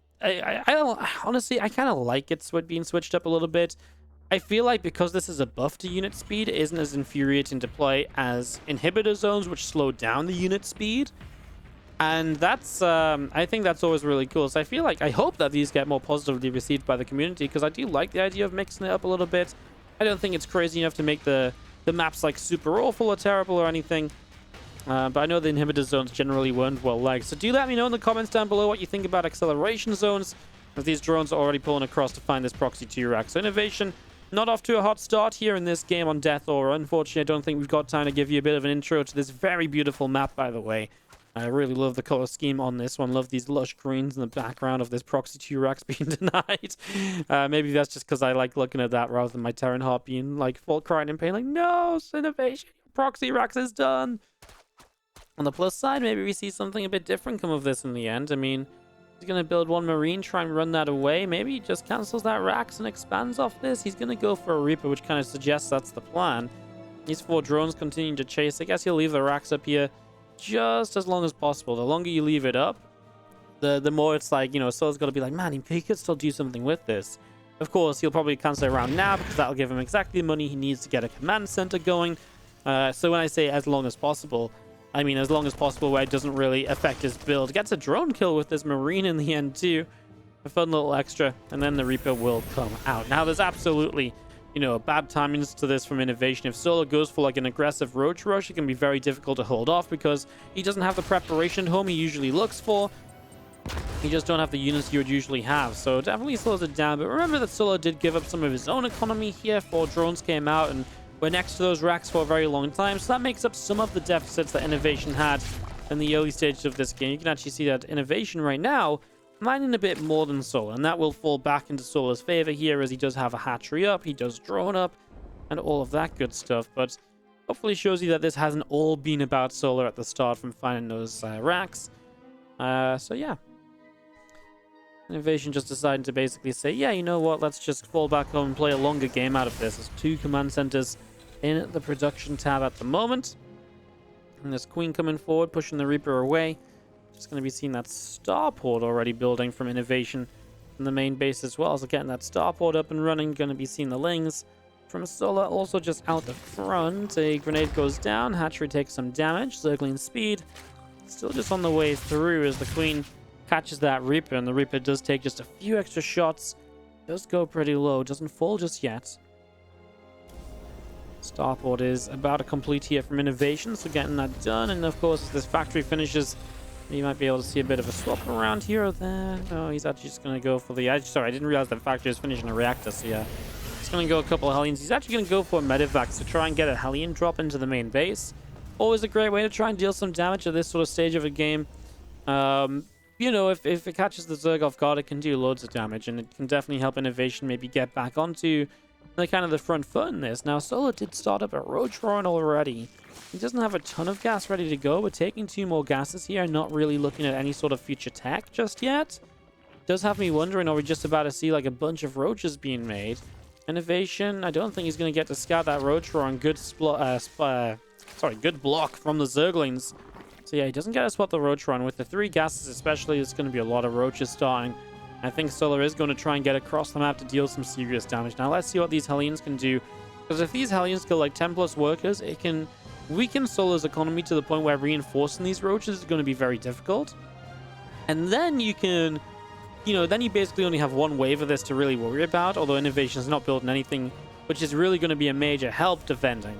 I kind of like it being switched up a little bit. I feel like because this is a buff to unit speed, it isn't as infuriating to play as inhibitor zones, which slow down the unit speed. And that's, I think that's always really cool. So I hope that these get more positively received by the community, because I do like the idea of mixing it up a little bit. I don't think it's crazy enough to make the maps like super awful or terrible or anything. But I know the inhibitor zones generally weren't well liked. So do let me know in the comments down below what you think about acceleration zones, as these drones are already pulling across to find this proxy 2 rack. So INnoVation, not off to a hot start here in this game on Death Aura. Unfortunately, I don't think we've got time to give you a bit of an intro to this very beautiful map, by the way. I really love the color scheme on this one. Love these lush greens in the background of this proxy 2 racks being denied. Maybe that's just because I like looking at that rather than my Terran Heart being like full crying in pain. Like, no, INnoVation, proxy racks is done. On the plus side, maybe we see something a bit different come of this in the end. I mean, he's going to build one Marine, try and run that away. Maybe he just cancels that racks and expands off this. He's going to go for a Reaper, which kind of suggests that's the plan. These 4 drones continuing to chase. I guess he'll leave the racks up here just as long as possible. The longer you leave it up, the more it's like, you know, Solo's got to be like, man, he could still do something with this. Of course, he'll probably cancel it around now because that'll give him exactly the money he needs to get a command center going. So when I say as long as possible, I mean as long as possible where it doesn't really affect his build. Gets a drone kill with this Marine in the end too. A fun little extra, and then the Reaper will come out. Now there's absolutely, you know, bad timings to this from INnoVation. If Solo goes for like an aggressive roach rush, it can be very difficult to hold off because he doesn't have the preparation at home he usually looks for. You just don't have the units you would usually have, so it definitely slows it down. But remember that Solo did give up some of his own economy here. 4 drones came out and were next to those racks for a very long time, so that makes up some of the deficits that INnoVation had in the early stages of this game. You can actually see that INnoVation right now mining a bit more than Solo, and that will fall back into Solo's favor here as he does have a hatchery up, he does drone up, and all of that good stuff. But hopefully shows you that this hasn't all been about Solo at the start from finding those racks. So yeah, INnoVation just decided to basically say, yeah, you know what, let's just fall back home and play a longer game out of this. There's 2 command centers in the production tab at the moment, and there's Queen coming forward, pushing the Reaper away. Just going to be seeing that starport already building from INnoVation in the main base as well. So getting that starport up and running. Going to be seeing the Lings from Solar also just out the front. A grenade goes down. Hatchery takes some damage. Circling speed. Still just on the way through as the Queen catches that Reaper. And the Reaper does take just a few extra shots. Does go pretty low. Doesn't fall just yet. Starport is about to complete here from INnoVation. So getting that done. And of course, as this factory finishes, you might be able to see a bit of a swap around here or there. No, he's actually just going to go for the... Sorry, I didn't realize that factory was finishing a reactor, so yeah. He's going to go a couple of Hellions. He's actually going to go for a Medivac to try and get a Hellion drop into the main base. Always a great way to try and deal some damage at this sort of stage of a game. You know, if it catches the Zerg off guard, it can do loads of damage, and it can definitely help INnoVation maybe get back onto the kind of the front foot in this. Now, Solo did start up a Roach Run already. He doesn't have a ton of gas ready to go. We're taking 2 more gases here, not really looking at any sort of future tech just yet. Does have me wondering, are we just about to see like a bunch of roaches being made? INnoVation, I don't think he's going to get to scout that Roach Run. Good good block from the Zerglings. So yeah, he doesn't get to spot the Roach Run. With the 3 gases especially, it's going to be a lot of roaches starting. I think Solar is going to try and get across the map to deal some serious damage. Now let's see what these Hellions can do. Because if these Hellions kill like 10 plus workers, it can weaken Solar's economy to the point where reinforcing these roaches is going to be very difficult. And then you can, you know, then you basically only have 1 wave of this to really worry about, although INnoVation is not building anything which is really going to be a major help defending.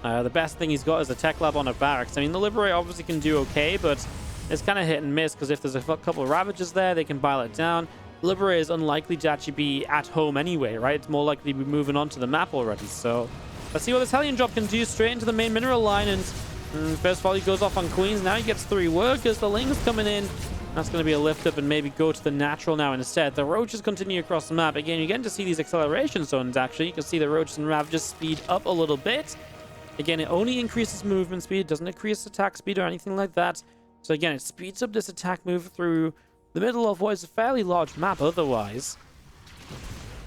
The best thing he's got is a tech lab on a barracks. I mean, the Liberator obviously can do okay, but it's kind of hit and miss because if there's a couple of Ravagers there, they can bile it down. Liberator is unlikely to actually be at home anyway, right? It's more likely to be moving on to the map already, so... Let's see what this Hellion drop can do. Straight into the main mineral line, and first volley goes off on Queens. Now he gets 3 workers. The Ling's coming in. That's going to be a lift up and maybe go to the natural now instead. The Roaches continue across the map. Again, you're getting to see these acceleration zones, actually. You can see the Roaches and Rav just speed up a little bit. Again, it only increases movement speed. It doesn't increase attack speed or anything like that. So again, it speeds up this attack move through the middle of what is a fairly large map otherwise,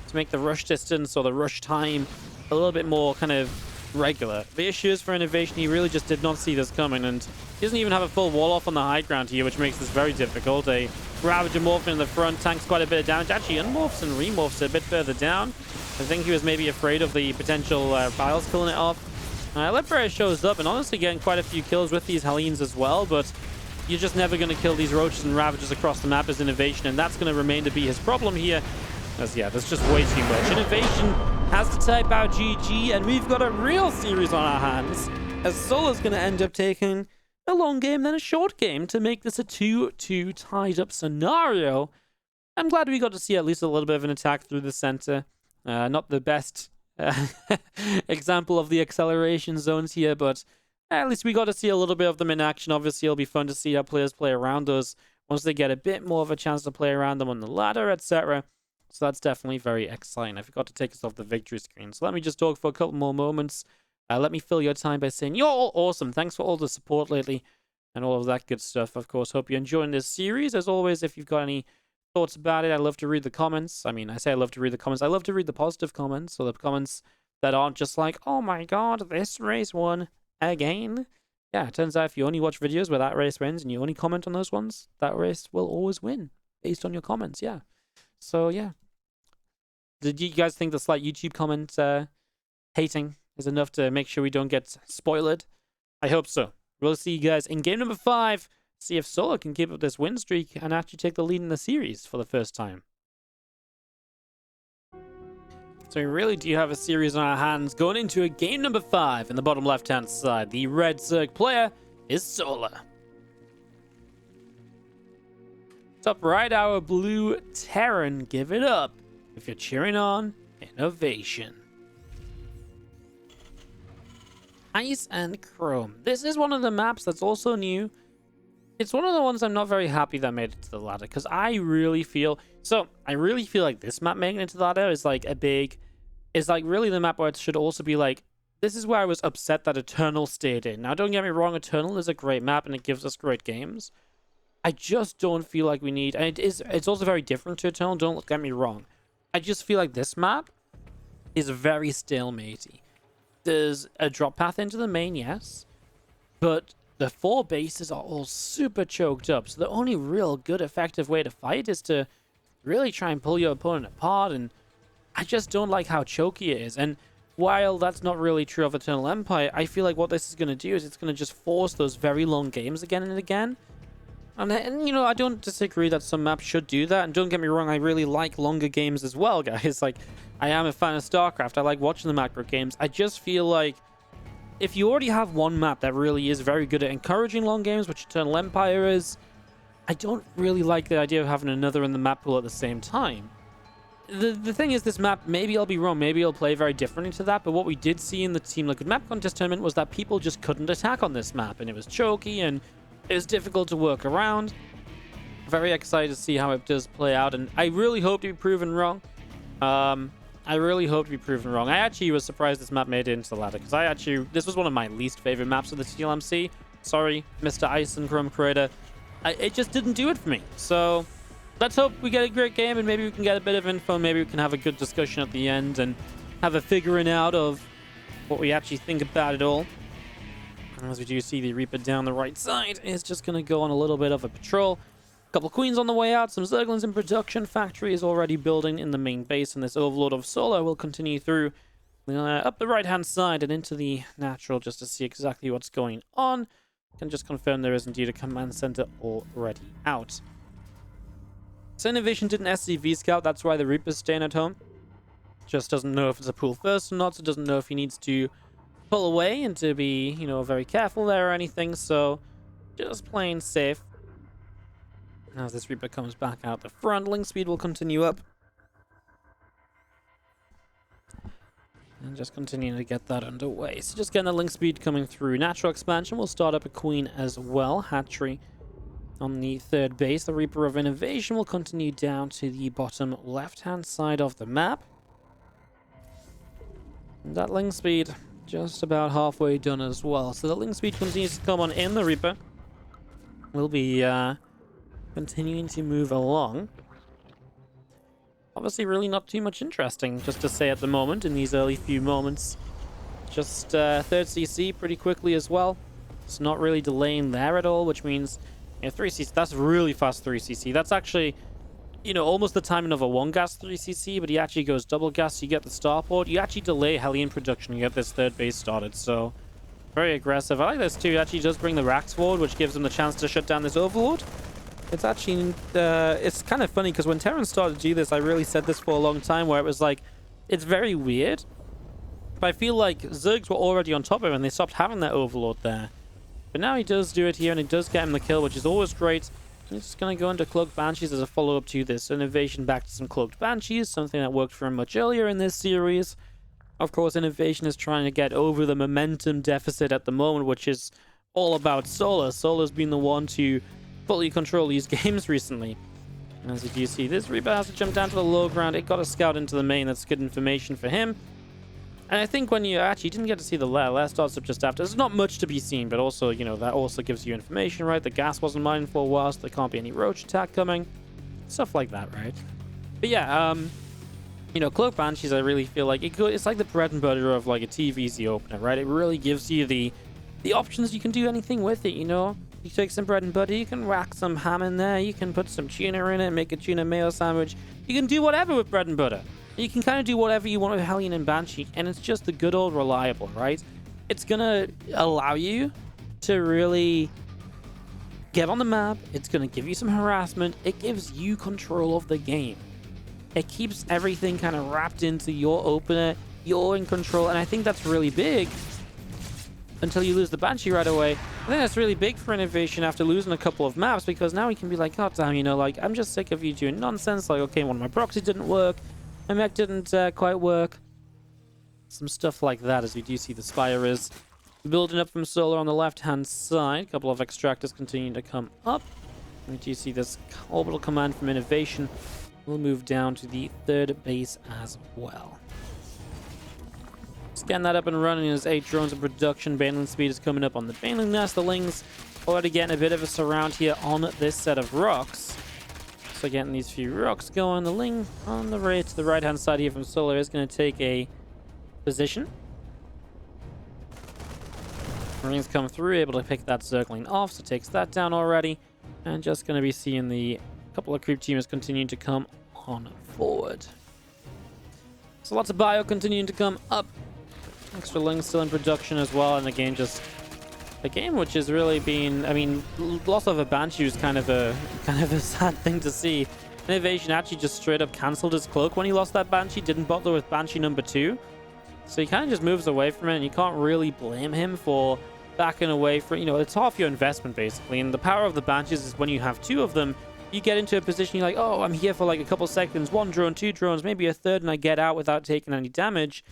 to make the rush distance or the rush time a little bit more kind of regular. The issue is for INnoVation, he really just did not see this coming, and he doesn't even have a full wall off on the high ground here, which makes this very difficult. A Ravager morphing in the front tanks quite a bit of damage. Actually unmorphs and remorphs a bit further down. I think he was maybe afraid of the potential Biles killing it off. Lepre shows up and honestly getting quite a few kills with these Hellenes as well, but you're just never going to kill these Roaches and Ravagers across the map as INnoVation, and that's going to remain to be his problem here. As yeah, there's just way too much. INnoVation has to type out GG, and we've got a real series on our hands, as Sola's going to end up taking a long game, then a short game to make this a 2-2 tied up scenario. I'm glad we got to see at least a little bit of an attack through the center. Not the best example of the acceleration zones here, but at least we got to see a little bit of them in action. Obviously, it'll be fun to see how players play around us once they get a bit more of a chance to play around them on the ladder, etc. So that's definitely very exciting. I forgot to take us off the victory screen. So let me just talk for a couple more moments. Let me fill your time by saying you're all awesome. Thanks for all the support lately and all of that good stuff. Of course, hope you're enjoying this series. As always, if you've got any thoughts about it, I love to read the comments. I mean, I say I love to read the comments. I love to read the positive comments, or the comments that aren't just like, oh my god, this race won again. Yeah, it turns out if you only watch videos where that race wins and you only comment on those ones, that race will always win based on your comments. Yeah. So, yeah. Did you guys think the slight YouTube comment hating is enough to make sure we don't get spoiled? I hope so. We'll see you guys in game number 5. See if Solar can keep up this win streak and actually take the lead in the series for the first time. So we really do have a series on our hands going into a game number 5. In the bottom left-hand side, the red Zerg player is Solar. Top right, our blue Terran. Give it up if you're cheering on INnoVation. Ice and Chrome. This is one of the maps that's also new. It's one of the ones I'm not very happy that made it to the ladder, because I really feel like this map making it to the ladder is like really the map where it should also be like, this is where I was upset that Eternal stayed in. Now don't get me wrong, Eternal is a great map and it gives us great games. I just don't feel like we need, and it's also very different to Eternal, don't get me wrong. I just feel like this map is very stalematey. There's a drop path into the main, yes, but the 4 bases are all super choked up, so the only real good effective way to fight is to really try and pull your opponent apart, and I just don't like how choky it is. And while that's not really true of Eternal Empire, I feel like what this is going to do is it's going to just force those very long games again and again. And you know, I don't disagree that some maps should do that, and don't get me wrong, I really like longer games as well, guys. Like, I am a fan of StarCraft, I like watching the macro games. I just feel like if you already have one map that really is very good at encouraging long games, which Eternal Empire is, I don't really like the idea of having another in the map pool at the same time. The thing is, this map, maybe I'll be wrong, maybe it'll play very differently to that, but what we did see in the Team Liquid Map Contest tournament was that people just couldn't attack on this map, and it was choky, and it was difficult to work around. Very excited to see how it does play out, and I really hope to be proven wrong. I actually was surprised this map made it into the ladder, because this was one of my least favorite maps of the TLMC. Sorry, Mr. Ice and Chrome Creator. It just didn't do it for me. So let's hope we get a great game, and maybe we can get a bit of info. Maybe we can have a good discussion at the end and have a figuring out of what we actually think about it all. As we do see the Reaper down the right side is just going to go on a little bit of a patrol. A couple Queens on the way out, some Zerglings in production. Factory is already building in the main base, and this Overlord of Solar will continue through up the right-hand side and into the natural just to see exactly what's going on. Can just confirm there is indeed a command center already out. So INnoVation did an SCV scout, that's why the Reaper's staying at home. Just doesn't know if it's a pool first or not, so doesn't know if he needs to pull away and to be, you know, very careful there or anything, so just playing safe. As this Reaper comes back out the front, link speed will continue up. And just continuing to get that underway. So just getting the link speed coming through. Natural expansion will start up a Queen as well. Hatchery on the 3rd base. The Reaper of INnoVation will continue down to the bottom left-hand side of the map. And that link speed just about halfway done as well. So the link speed continues to come on in. The Reaper will be continuing to move along. Obviously, really not too much interesting, just to say at the moment, in these early few moments. Just third CC pretty quickly as well. It's not really delaying there at all, which means 3cc, that's really fast 3cc. That's actually, almost the timing of a 1-gas 3cc, but he actually goes double gas, you get the starport. You actually delay Hellion production, you get this third base started, so very aggressive. I like this too. It actually does bring the racks forward, which gives him the chance to shut down this overlord. It's actually, it's kind of funny, because when Terran started to do this, I really said this for a long time, where it was like, it's very weird. But I feel like Zergs were already on top of him, and they stopped having that overlord there. But now he does do it here, and it does get him the kill, which is always great. He's just going to go into Cloaked Banshees as a follow-up to this. INnoVation back to some Cloaked Banshees, something that worked for him much earlier in this series. Of course, INnoVation is trying to get over the momentum deficit at the moment, which is all about Solar. Solar's been the one to fully control these games recently. And as you do see, this Reaper has to jump down to the low ground. It got a scout into the main. That's good information for him. And I think when you actually didn't get to see the lair starts up just after. There's not much to be seen, but also, that also gives you information, right? The gas wasn't mined for a while, so there can't be any roach attack coming. Stuff like that, right? But yeah, Cloak Banshees, I really feel like it's like the bread and butter of like a TvZ opener, right? It really gives you the options. You can do anything with it, You take some bread and butter, you can rack some ham in there, you can put some tuna in it, make a tuna mayo sandwich. You can do whatever with bread and butter. You can kind of do whatever you want with Hellion and Banshee, and it's just the good old reliable, right? It's gonna allow you to really get on the map. It's gonna give you some harassment. It gives you control of the game. It keeps everything kind of wrapped into your opener. You're in control, and I think that's really big. Until you lose the Banshee right away. I think that's really big for INnoVation after losing a couple of maps, because now he can be like, God damn, like, I'm just sick of you doing nonsense. Like, okay, one of my proxies didn't work. My mech didn't quite work. Some stuff like that, as we do see the Spire is building up from Solar on the left-hand side. A couple of extractors continuing to come up. We do see this orbital command from INnoVation. We'll move down to the third base as well. Just getting that up and running as 8 drones in production. Baneling speed is coming up on the Baneling nest. The Lings already getting a bit of a surround here on this set of rocks. So getting these few rocks going. The Ling on the right-hand side here from Solar is going to take a position. Marines come through, able to pick that circling off, so takes that down already. And just going to be seeing the couple of creep teamers continuing to come on forward. So lots of bio continuing to come up. Extra Ling still in production as well, and the game which has really been, loss of a Banshee is kind of a sad thing to see. INnoVation actually just straight up cancelled his cloak when he lost that Banshee, didn't bother with Banshee number 2. So he kind of just moves away from it, and you can't really blame him for backing away from, it's half your investment basically. And the power of the Banshees is when you have 2 of them, you get into a position, you're like, oh, I'm here for like a couple seconds, 1 drone, 2 drones, maybe a third, and I get out without taking any damage.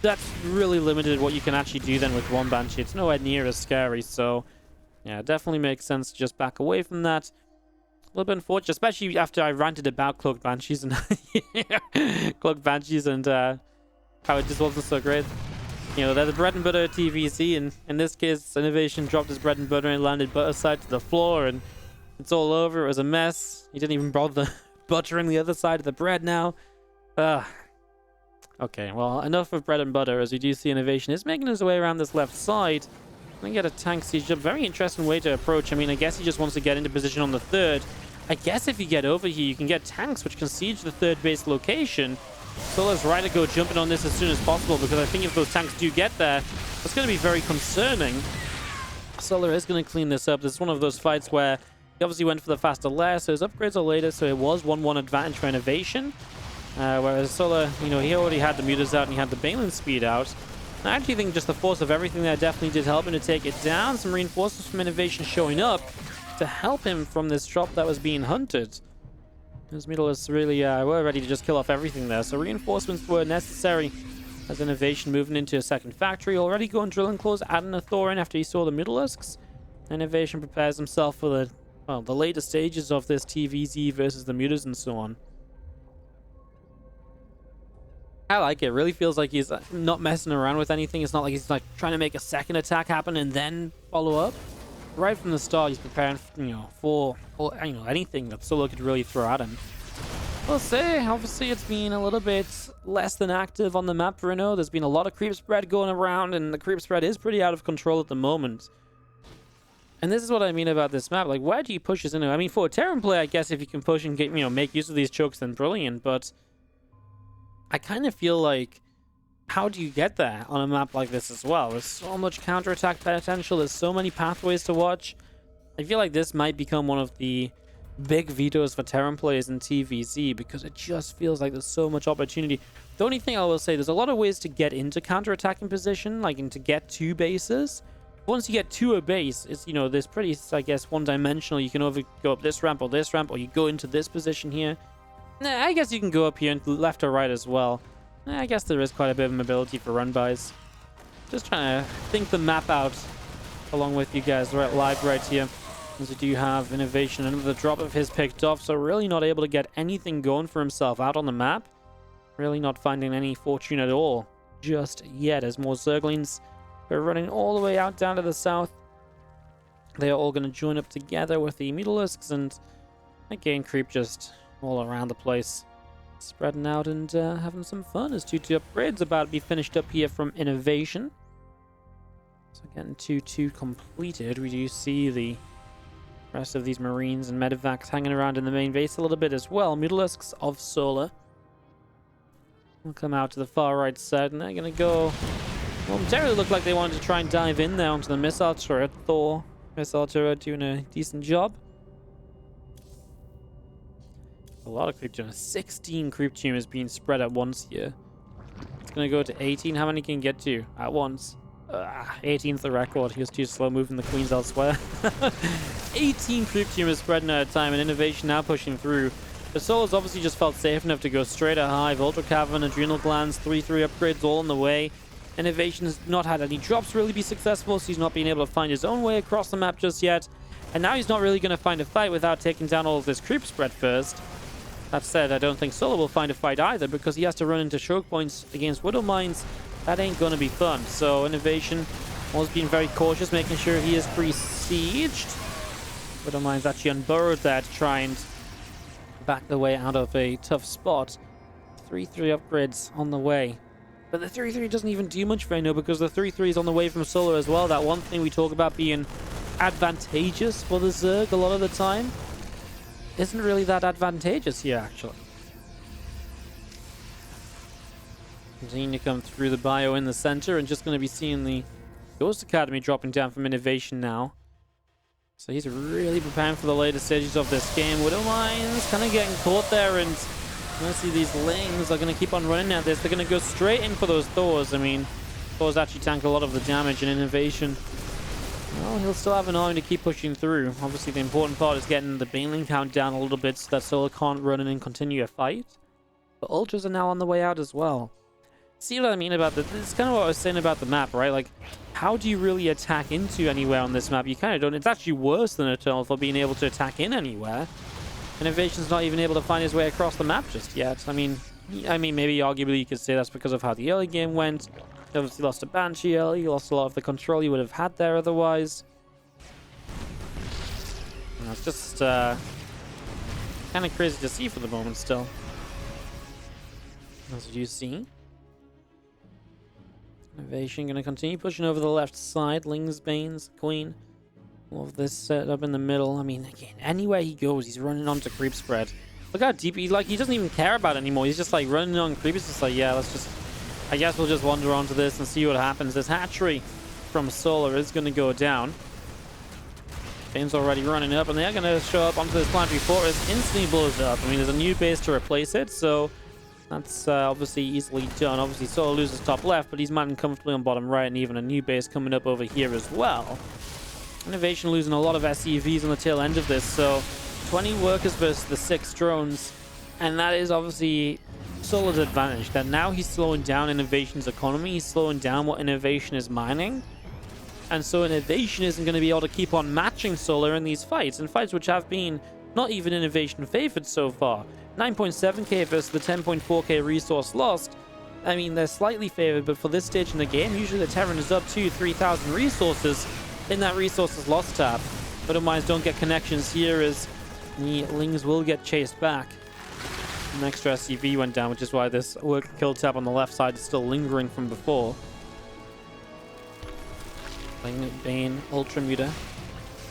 That's really limited what you can actually do then with 1 Banshee. It's nowhere near as scary, so yeah, it definitely makes sense to just back away from that. A little bit unfortunate, especially after I ranted about Cloaked Banshees and Cloaked Banshees and how it just wasn't so great. They're the bread and butter TvZ, and in this case, INnoVation dropped his bread and butter and landed butter side to the floor, and it's all over. It was a mess. He didn't even bother buttering the other side of the bread now. Okay, well, enough of bread and butter, as we do see INnoVation is making his way around this left side. And get a tank siege jump. Very interesting way to approach. I guess he just wants to get into position on the third. I guess if you get over here, you can get tanks which can siege the third base location. Solar's right to go jumping on this as soon as possible, because I think if those tanks do get there, it's going to be very concerning. Solar is going to clean this up. This is one of those fights where he obviously went for the faster lair, so his upgrades are later, so it was 1-1 advantage for INnoVation. Whereas Solar, he already had the muters out and he had the Baneling speed out. And I actually think just the force of everything there definitely did help him to take it down. Some reinforcements from INnoVation showing up to help him from this drop that was being hunted. His Mutalists really were ready to just kill off everything there, so reinforcements were necessary as INnoVation moving into a second factory. Already going drilling claws, adding a Thorin after he saw the Mutalisks. INnoVation prepares himself for the later stages of this TvZ versus the Mutas and so on. I like it. It really feels like he's not messing around with anything. It's not like he's trying to make a second attack happen and then follow up. right from the start, he's preparing, for anything that Solo could really throw at him. I'll say, obviously, it's been a little bit less than active on the map for Inno. There's been a lot of creep spread going around, and the creep spread is pretty out of control at the moment. And this is what I mean about this map. Like, where do you push this Inno? I mean, for a Terran play, I guess if you can push and get, make use of these chokes, then brilliant. But I kind of feel like, how do you get there on a map like this as well? There's so much counterattack potential. There's so many pathways to watch. I feel like this might become one of the big vetoes for Terran players in TvZ, because it just feels like there's so much opportunity. The only thing I will say, there's a lot of ways to get into counterattacking position, like, and to get to bases. Once you get to a base, it's, there's pretty, I guess, one-dimensional. You can either go up this ramp, or you go into this position here. I guess you can go up here and left or right as well. I guess there is quite a bit of mobility for run-bys. Just trying to think the map out along with you guys live right here. As we do have INnoVation, another drop of his picked off, so really not able to get anything going for himself out on the map. Really not finding any fortune at all just yet, as more Zerglings are running all the way out down to the south. They are all going to join up together with the Mutalisks, and again, creep just all around the place. Spreading out and having some fun as 2-2 upgrades about to be finished up here from INnoVation. So getting 2-2 completed, we do see the rest of these Marines and Medivacs hanging around in the main base a little bit as well. Mutalisks of Solar will come out to the far right side, and they're going to go... momentarily looked like they wanted to try and dive in there onto the missile turret. Thor missile turret doing a decent job. A lot of creep tumors. 16 creep tumors being spread at once here. It's going to go to 18. How many can get to at once? 18's the record. He was too slow moving the queens elsewhere. 18 creep tumors spreading at a time, and INnoVation now pushing through. The Solar's obviously just felt safe enough to go straight at Hive. Ultra Cavern, Adrenal Glands, 3-3 upgrades all on the way. INnoVation has not had any drops really be successful, so he's not been able to find his own way across the map just yet. And now he's not really going to find a fight without taking down all of this creep spread first. That said, I don't think Solo will find a fight either, because he has to run into choke points against Widow Mines. That ain't going to be fun. So INnoVation was being very cautious, making sure he is besieged. Widow Mines actually unburrowed there to try and back the way out of a tough spot. 3-3 upgrades on the way. But the 3-3 doesn't even do much for Inno, because the 3-3 is on the way from Solo as well. That one thing we talk about being advantageous for the Zerg a lot of the time isn't really that advantageous here, actually. Continuing to come through the bio in the center, and just going to be seeing the Ghost Academy dropping down from INnoVation now. So he's really preparing for the later stages of this game. Widow Mines kind of getting caught there, and you see these Lings are going to keep on running at this. They're going to go straight in for those Thors. I mean, Thors actually tank a lot of the damage in INnoVation. Well, he'll still have an army to keep pushing through. Obviously, the important part is getting the Baneling count down a little bit so that Solo can't run in and continue a fight. But Ultras are now on the way out as well. See what I mean about this? This is kind of what I was saying about the map, right? Like, how do you really attack into anywhere on this map? You kind of don't. It's actually worse than Eternal for being able to attack in anywhere. INnoVation's not even able to find his way across the map just yet. I mean, maybe arguably you could say that's because of how the early game went. He obviously lost a Banshee early. He lost a lot of the control he would have had there otherwise. And it's just kind of crazy to see for the moment still. As you see, INnoVation going to continue pushing over the left side. Lings, Banes, Queen. All of this set up in the middle. I mean, again, anywhere he goes, he's running onto creep spread. Look how deep he doesn't even care about it anymore. He's just like running on creep. It's just like, yeah, I guess we'll just wander onto this and see what happens. This hatchery from Solar is going to go down. Bane's already running up, and they're going to show up onto this planetary fortress. Instantly blows up. I mean, there's a new base to replace it, so that's obviously easily done. Obviously, Solar loses top left, but he's manning comfortably on bottom right, and even a new base coming up over here as well. INnoVation losing a lot of SCVs on the tail end of this, so 20 workers versus the 6 drones, and that is obviously Solar's advantage. That now he's slowing down INnoVation's economy, he's slowing down what INnoVation is mining, and so INnoVation isn't going to be able to keep on matching Solar in these fights, and fights which have been not even INnoVation favored so far. 9.7k versus the 10.4k resource lost. I mean, they're slightly favored, but for this stage in the game, usually the Terran is up to 3,000 resources. in that resources lost tab. But otherwise, don't get connections here as the Lings will get chased back. An extra SCV went down, which is why this work kill tab on the left side is still lingering from before. Bane, Ultramuta.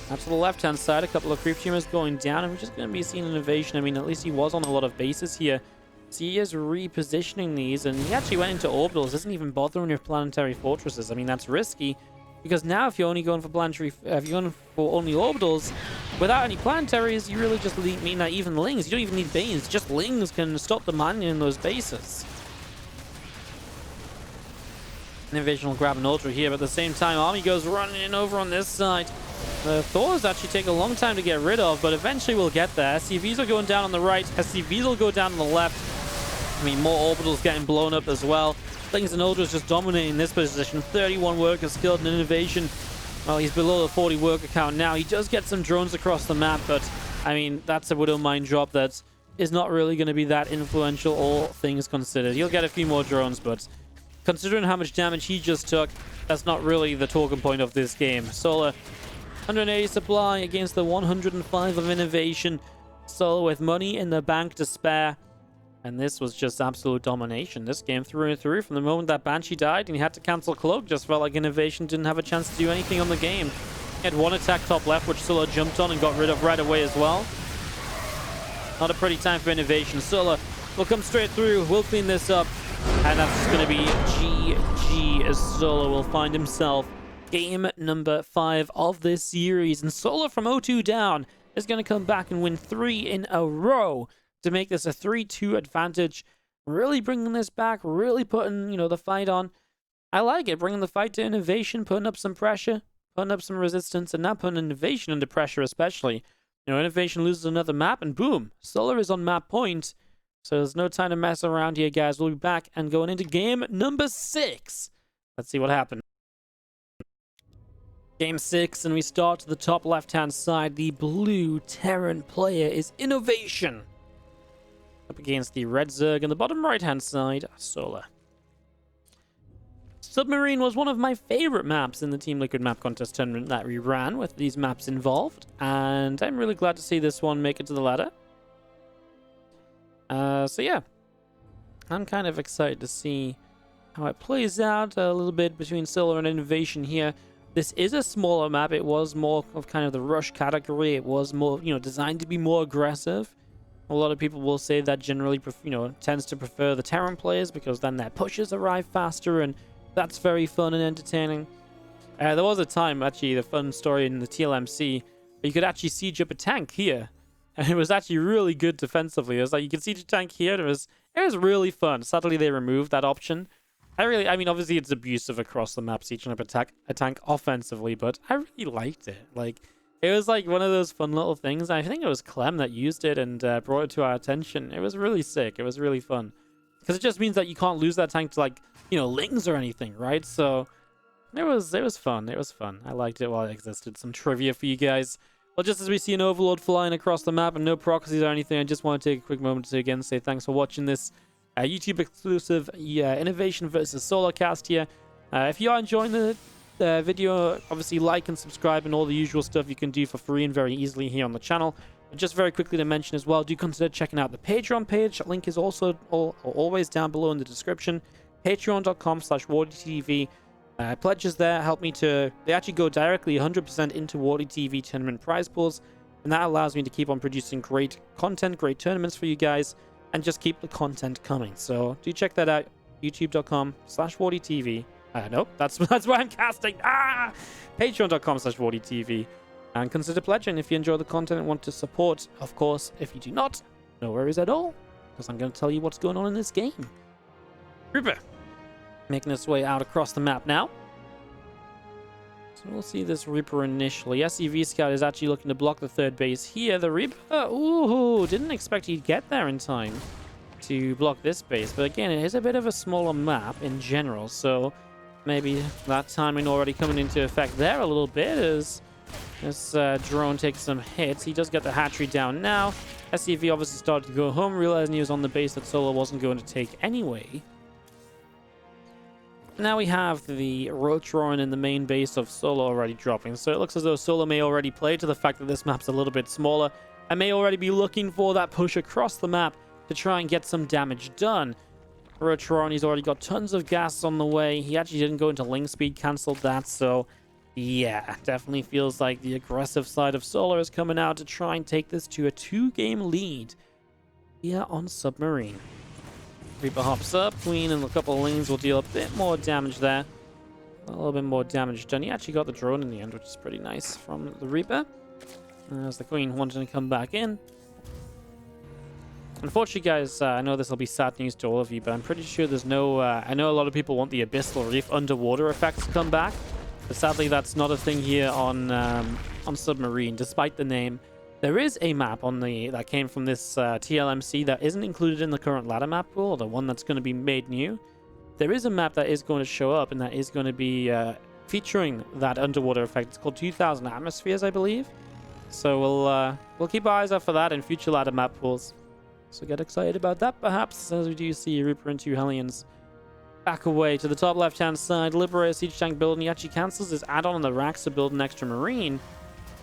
Out to the left-hand side, a couple of creep tumors going down, and we're just going to be seeing INnoVation. I mean, at least he was on a lot of bases here. So he is repositioning these, and he actually went into orbitals. Doesn't even bother with planetary fortresses. I mean, that's risky, because now if you're only going for planetary, if you're going for only orbitals, without any planetaries, you really just mean that even Lings, you don't even need Banes, just Lings can stop the mining in those bases. INnoVation will grab an Ultra here, but at the same time, Army goes running in over on this side. The Thors actually take a long time to get rid of, but eventually we'll get there. SCVs are going down on the right, SCVs will go down on the left. I mean, more orbitals getting blown up as well. Lings and Ultras just dominating this position. 31 workers killed in INnoVation. Well, he's below the 40 worker count now. He does get some drones across the map, but I mean, that's a Widow Mine drop that is not really going to be that influential, all things considered. He'll get a few more drones, but considering how much damage he just took, that's not really the talking point of this game. Solar, 180 supply against the 105 of INnoVation. Solar with money in the bank to spare. And this was just absolute domination. This game through and through. From the moment that Banshee died and he had to cancel Cloak, just felt like INnoVation didn't have a chance to do anything on the game. He had one attack top left, which Solar jumped on and got rid of right away as well. Not a pretty time for INnoVation. Solar will come straight through. We'll clean this up. And that's just going to be GG as Solar will find himself game number 5 of this series. And Solar from 0-2 down is going to come back and win 3 in a row to make this a 3-2 advantage. Really bringing this back, really putting, the fight on. I like it, bringing the fight to INnoVation, putting up some pressure, putting up some resistance, and now putting INnoVation under pressure especially. INnoVation loses another map, and boom, Solar is on map point. So there's no time to mess around here, guys. We'll be back and going into game number 6. Let's see what happened. Game 6, and we start to the top left-hand side. The blue Terran player is INnoVation. Up against the red Zerg on the bottom right-hand side, Solar. Submarine was one of my favorite maps in the Team Liquid map contest tournament that we ran with these maps involved, and I'm really glad to see this one make it to the ladder. So yeah, I'm kind of excited to see how it plays out a little bit between Solar and INnoVation here. This is a smaller map. It was more of kind of the rush category. It was more, designed to be more aggressive. A lot of people will say that generally, tends to prefer the Terran players because then their pushes arrive faster, and that's very fun and entertaining. There was a time, actually, the fun story in the TLMC, where you could actually siege up a tank here. And it was actually really good defensively. It was like, you could siege a tank here, and it was really fun. Sadly, they removed that option. I mean, obviously, it's abusive across the map, sieging up a tank offensively, but I really liked it. Like, it was like one of those fun little things. I think it was Clem that used it and brought it to our attention. It was really sick. It was really fun. Because it just means that you can't lose that tank to, like, Lings or anything, right? So, it was fun. It was fun. I liked it while it existed. Some trivia for you guys. Well, just as we see an Overlord flying across the map and no proxies or anything, I just want to take a quick moment to again say thanks for watching this YouTube exclusive INnoVation versus Solar cast here. If you are enjoying the video, obviously like and subscribe and all the usual stuff you can do for free and very easily here on the channel. And just very quickly to mention as well, do consider checking out the Patreon page. That link is also always down below in the description. Patreon.com/WardiTV. Pledges there help me to, they actually go directly 100% into WardiTV tournament prize pools, and that allows me to keep on producing great content, great tournaments for you guys, and just keep the content coming. So do check that out, youtube.com/WardiTV. Nope, that's where I'm casting. Patreon.com/WardiTV. And consider pledging if you enjoy the content and want to support. Of course, if you do not, no worries at all, because I'm going to tell you what's going on in this game. Reaper making its way out across the map now. So we'll see this Reaper initially. SCV Scout is actually looking to block the third base here. The Reaper, ooh, didn't expect he'd get there in time to block this base. But again, it is a bit of a smaller map in general, so maybe that timing already coming into effect there a little bit as this drone takes some hits. He does get the hatchery down now. SCV obviously started to go home, realizing he was on the base that Solar wasn't going to take anyway. Now we have the Roach-Roaring in the main base of Solo already dropping. So it looks as though Solo may already play to the fact that this map's a little bit smaller. I may already be looking for that push across the map to try and get some damage done. Roach-Roaring, he's already got tons of gas on the way. He actually didn't go into link speed, cancelled that. So yeah, definitely feels like the aggressive side of Solar is coming out to try and take this to a 2-game lead here on Submarine. Reaper hops up, Queen and a couple of lanes will deal a bit more damage there. A little bit more damage done. He actually got the drone in the end, which is pretty nice from the Reaper. As the Queen wanting to come back in. Unfortunately, guys, I know this will be sad news to all of you, but I'm pretty sure there's no... I know a lot of people want the Abyssal Reef underwater effects to come back, but sadly that's not a thing here on Submarine, despite the name. There is a map on that came from this TLMC that isn't included in the current ladder map pool, the one that's going to be made new. There is a map that is going to show up, and that is going to be featuring that underwater effect. It's called 2000 Atmospheres, I believe. So we'll keep our eyes out for that in future ladder map pools. So get excited about that, perhaps, as we do see Reaper and 2 Hellions back away to the top left-hand side. Liberator Siege Tank building. He actually cancels his add-on on the racks to build an extra Marine.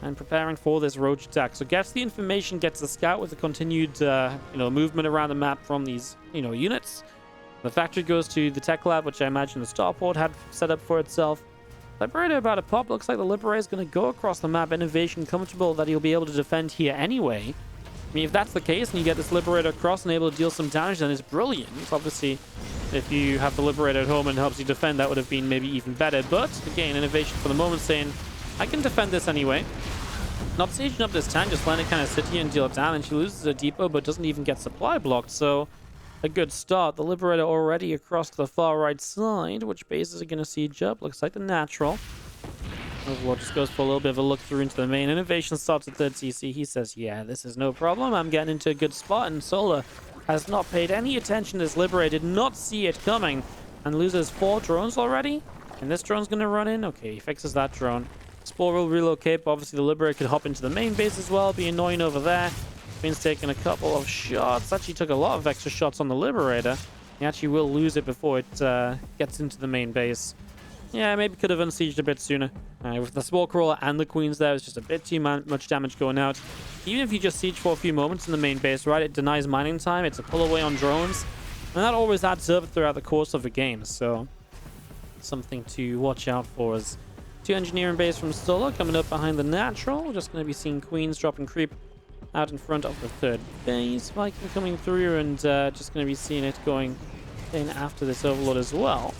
And preparing for this Roach attack. So gets the information, gets the scout with the continued, movement around the map from these, units. The factory goes to the tech lab, which I imagine the starport had set up for itself. Liberator about a pop. Looks like the Liberator is going to go across the map. INnoVation comfortable that he'll be able to defend here anyway. I mean, if that's the case and you get this Liberator across and able to deal some damage, then it's brilliant. Obviously, if you have the Liberator at home and helps you defend, that would have been maybe even better. But again, INnoVation for the moment saying, I can defend this anyway. Not sieging up this tank, just letting it kind of sit here and deal damage. She loses a depot, but doesn't even get supply blocked, so a good start. The Liberator already across to the far right side. Which bases are going to siege up? Looks like the natural. Overlord just goes for a little bit of a look through into the main. INnoVation starts at 3rd CC. He says, yeah, this is no problem. I'm getting into a good spot, and Solar has not paid any attention to this Liberator. Did not see it coming, and loses 4 drones already. And this drone's going to run in. Okay, he fixes that drone. Spore will relocate, but obviously the Liberator could hop into the main base as well, be annoying over there. Queen's taking a couple of shots. Actually took a lot of extra shots on the Liberator. He actually will lose it before it gets into the main base. Yeah, maybe could have unsieged a bit sooner. With the Spore Crawler and the Queens there, it's just a bit too much damage going out. Even if you just siege for a few moments in the main base, right, it denies mining time. It's a pull away on drones. And that always adds up throughout the course of the game. So, something to watch out for as 2 engineering base from Solo coming up behind the natural. We're just going to be seeing Queens dropping creep out in front of the 3rd base. Viking coming through and just going to be seeing it going in after this Overlord as well.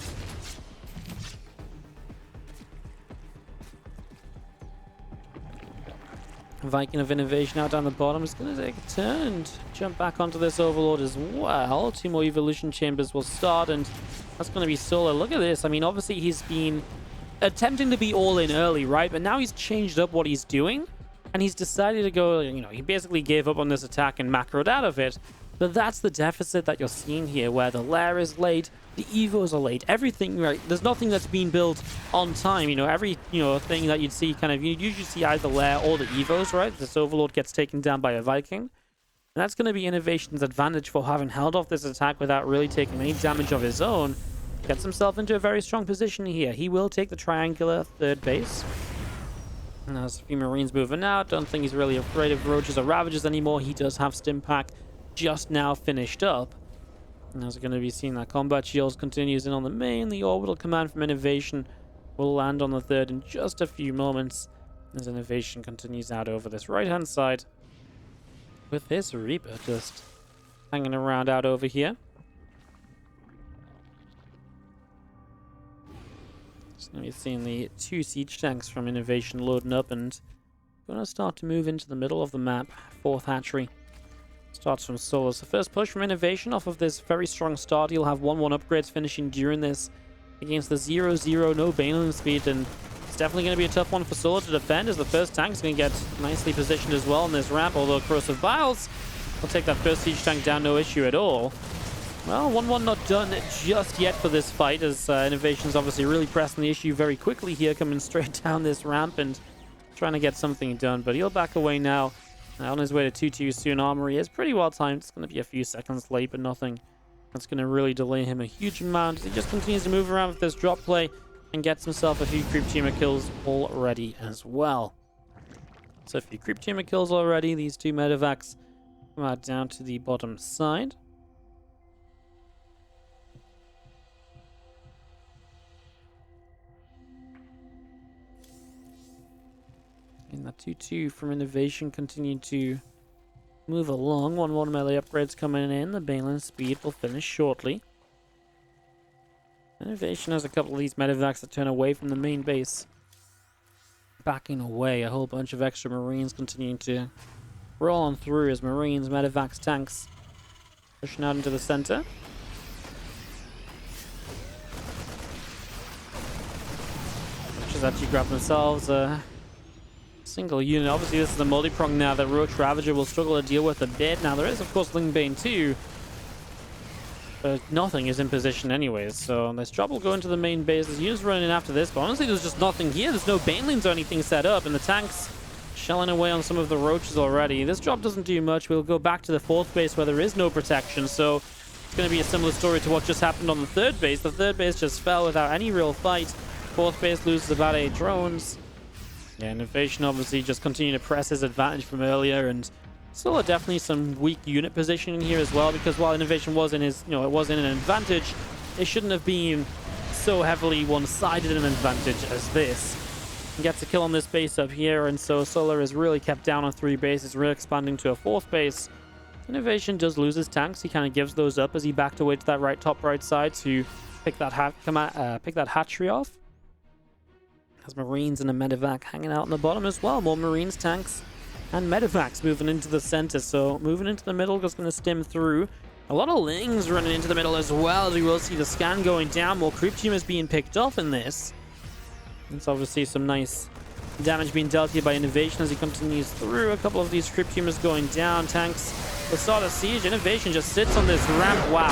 Viking of INnoVation out down the bottom is going to take a turn and jump back onto this Overlord as well. 2 more evolution chambers will start, and that's going to be Solo. Look at this. I mean, obviously he's been attempting to be all in early, right? But now he's changed up what he's doing, and he's decided to go, he basically gave up on this attack and macroed out of it. But that's the deficit that you're seeing here, where the lair is late, the evos are late, everything, right? There's nothing that's been built on time, every, thing that you'd see kind of, you'd usually see either lair or the evos, right? This Overlord gets taken down by a Viking. And that's going to be INnoVation's advantage for having held off this attack without really taking any damage of his own. Gets himself into a very strong position here. He will take the triangular 3rd base. And as a few Marines moving out, don't think he's really afraid of Roaches or Ravagers anymore. He does have Stim Pack just now finished up. And as we're going to be seeing that combat shields continues in on the main, the orbital command from INnoVation will land on the 3rd in just a few moments. As INnoVation continues out over this right-hand side with his Reaper just hanging around out over here. So we're seeing the 2 siege tanks from INnoVation loading up and going to start to move into the middle of the map. 4th hatchery starts from Solo. So first push from INnoVation off of this very strong start. He'll have 1-1 upgrades finishing during this against the 0-0 no Baneling speed, and it's definitely going to be a tough one for Solo to defend as the first tank is going to get nicely positioned as well in this ramp, although Corrosive Vials will take that first siege tank down no issue at all. Well, 1-1 not done just yet for this fight, as INnoVation's obviously really pressing the issue very quickly here, coming straight down this ramp and trying to get something done. But he'll back away now. On his way to 2-2 soon. Armory is pretty well timed. It's going to be a few seconds late, but nothing That's going to really delay him a huge amount. He just continues to move around with this drop play and gets himself a few creep teamer kills already as well. So a few creep teamer kills already. These two medevacs come out down to the bottom side. And that 2-2 from INnoVation continue to move along. 1-1 melee upgrades coming in. The Balin speed will finish shortly. INnoVation has a couple of these medevacs that turn away from the main base. Backing away. A whole bunch of extra Marines continuing to roll on through as Marines, medevacs, tanks pushing out into the center. Just actually grab themselves a single unit. Obviously, this is a multi-prong now that Roach Ravager will struggle to deal with a bit. Now, there is, of course, Lingbane too. But nothing is in position anyways, so this drop will go into the main base. There's units running in after this, but honestly, there's just nothing here. There's no banelings or anything set up, and the tanks shelling away on some of the roaches already. This drop doesn't do much. We'll go back to the fourth base where there is no protection, so it's going to be a similar story to what just happened on the third base. The third base just fell without any real fight. Fourth base loses about 8 drones. Yeah, INnoVation obviously just continue to press his advantage from earlier, and still definitely some weak unit positioning here as well, because while INnoVation was in his, it was in an advantage, it shouldn't have been so heavily one-sided an advantage as this. He gets a kill on this base up here, and so Solar is really kept down on 3 bases, really expanding to a 4th base. INnoVation does lose his tanks. He kind of gives those up as he backed away to that top right side to pick that hatchery off. Has Marines and a medevac hanging out on the bottom as well. More Marines, tanks, and medevacs moving into the center. So moving into the middle is going to stem through. A lot of Lings running into the middle as well, as we will see the scan going down. More creep teamers being picked off in this. It's obviously some nice damage being dealt here by INnoVation as he continues through. A couple of these creep teamers going down. Tanks will start a siege. INnoVation just sits on this ramp. Wow.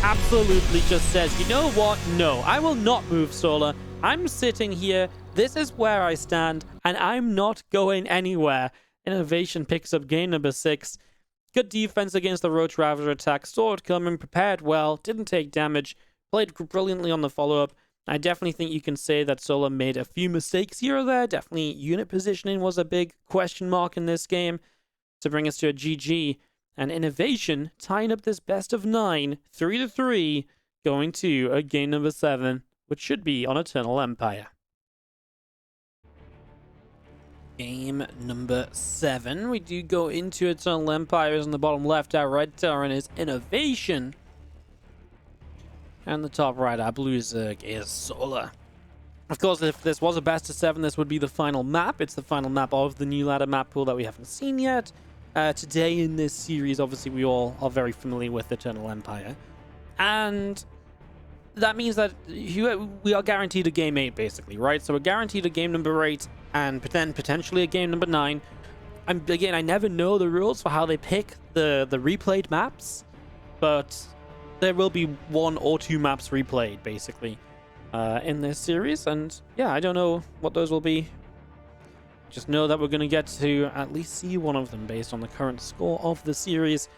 Absolutely just says, you know what? No, I will not move, Solar. I'm sitting here. This is where I stand, and I'm not going anywhere. INnoVation picks up game number 6. Good defense against the Roach Ravager attack. Saw it coming, prepared well, didn't take damage, played brilliantly on the follow-up. I definitely think you can say that Solar made a few mistakes here or there. Definitely unit positioning was a big question mark in this game to bring us to a GG. And INnoVation tying up this best of 9, 3-3, going to a game number 7, which should be on Eternal Empire. Game number 7. We do go into Eternal Empires on the bottom left. Our red Terran is INnoVation. And the top right, our blue Zerg is Solar. Of course, if this was a best of 7, this would be the final map. It's the final map of the new ladder map pool that we haven't seen yet. Today in this series, obviously, we all are very familiar with Eternal Empire. And that means that we are guaranteed a game 8, basically, right? So we're guaranteed a game number 8 and then potentially a game number 9. Again, I never know the rules for how they pick the replayed maps, but there will be 1 or 2 maps replayed, basically, in this series. And yeah, I don't know what those will be. Just know that we're going to get to at least see one of them based on the current score of the series.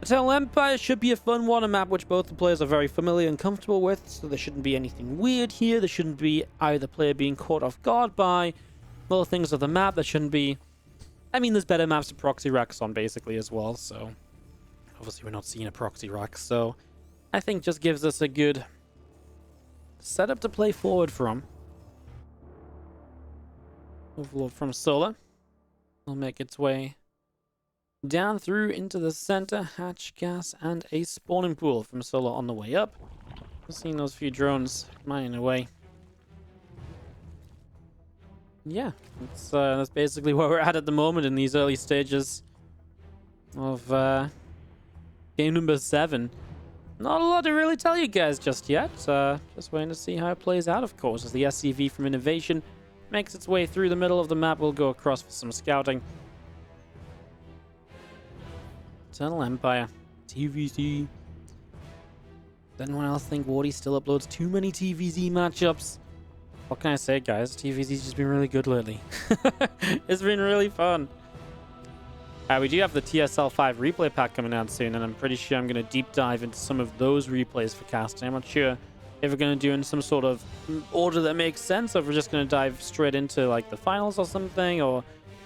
Eternal Empire should be a fun one, a map which both the players are very familiar and comfortable with, so there shouldn't be anything weird here. There shouldn't be either player being caught off guard by little things of the map. There shouldn't be... I mean, there's better maps to proxy racks on, basically, as well, so... Obviously, we're not seeing a proxy rack, so... I think just gives us a good setup to play forward from. Overlord from Solar will make its way down through into the center. Hatch, gas, and a spawning pool from Solar on the way up. We're seeing those few drones mining away. Yeah, that's basically where we're at the moment in these early stages of game number 7. Not a lot to really tell you guys just yet. Just waiting to see how it plays out, of course, as the SCV from INnoVation makes its way through the middle of the map. We'll go across for some scouting. Eternal Empire. TvZ. Does anyone else think Wardy still uploads too many TvZ matchups? What can I say, guys? TvZ's just been really good lately. It's been really fun. We do have the TSL5 replay pack coming out soon, and I'm pretty sure I'm going to deep dive into some of those replays for casting. I'm not sure if we're going to do in some sort of order that makes sense, or if we're just going to dive straight into like the finals or something, or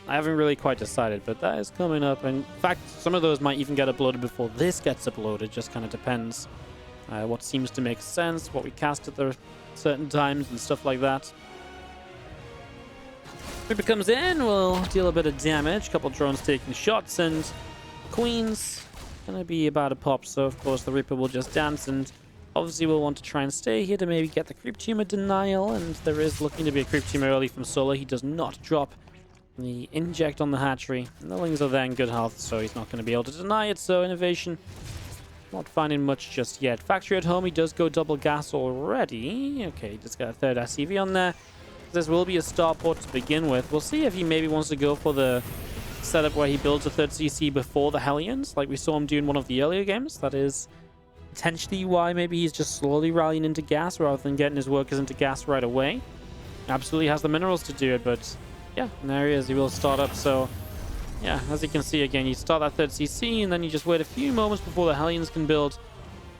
I haven't really quite decided, but that is coming up. And in fact, some of those might even get uploaded before this gets uploaded. Just kind of depends what seems to make sense, what we cast at the certain times and stuff like that. Reaper comes in, we'll deal a bit of damage. A couple drones taking shots, and Queen's gonna be about to pop, so of course the Reaper will just dance, and obviously we'll want to try and stay here to maybe get the creep tumor denial, and there is looking to be a creep tumor early from Solar. He does not drop the inject on the hatchery, and the Lings are there in good health, so he's not going to be able to deny it. So INnoVation not finding much just yet. Factory at home, he does go double gas already. Okay, he just got a third SCV on there. This will be a starport to begin with. We'll see if he maybe wants to go for the setup where he builds a third CC before the Hellions, like we saw him do in one of the earlier games. That is potentially why maybe he's just slowly rallying into gas rather than getting his workers into gas right away. Absolutely has the minerals to do it, but yeah, and there he is. He will start up. So yeah, as you can see, again, you start that third CC and then you just wait a few moments before the Hellions can build,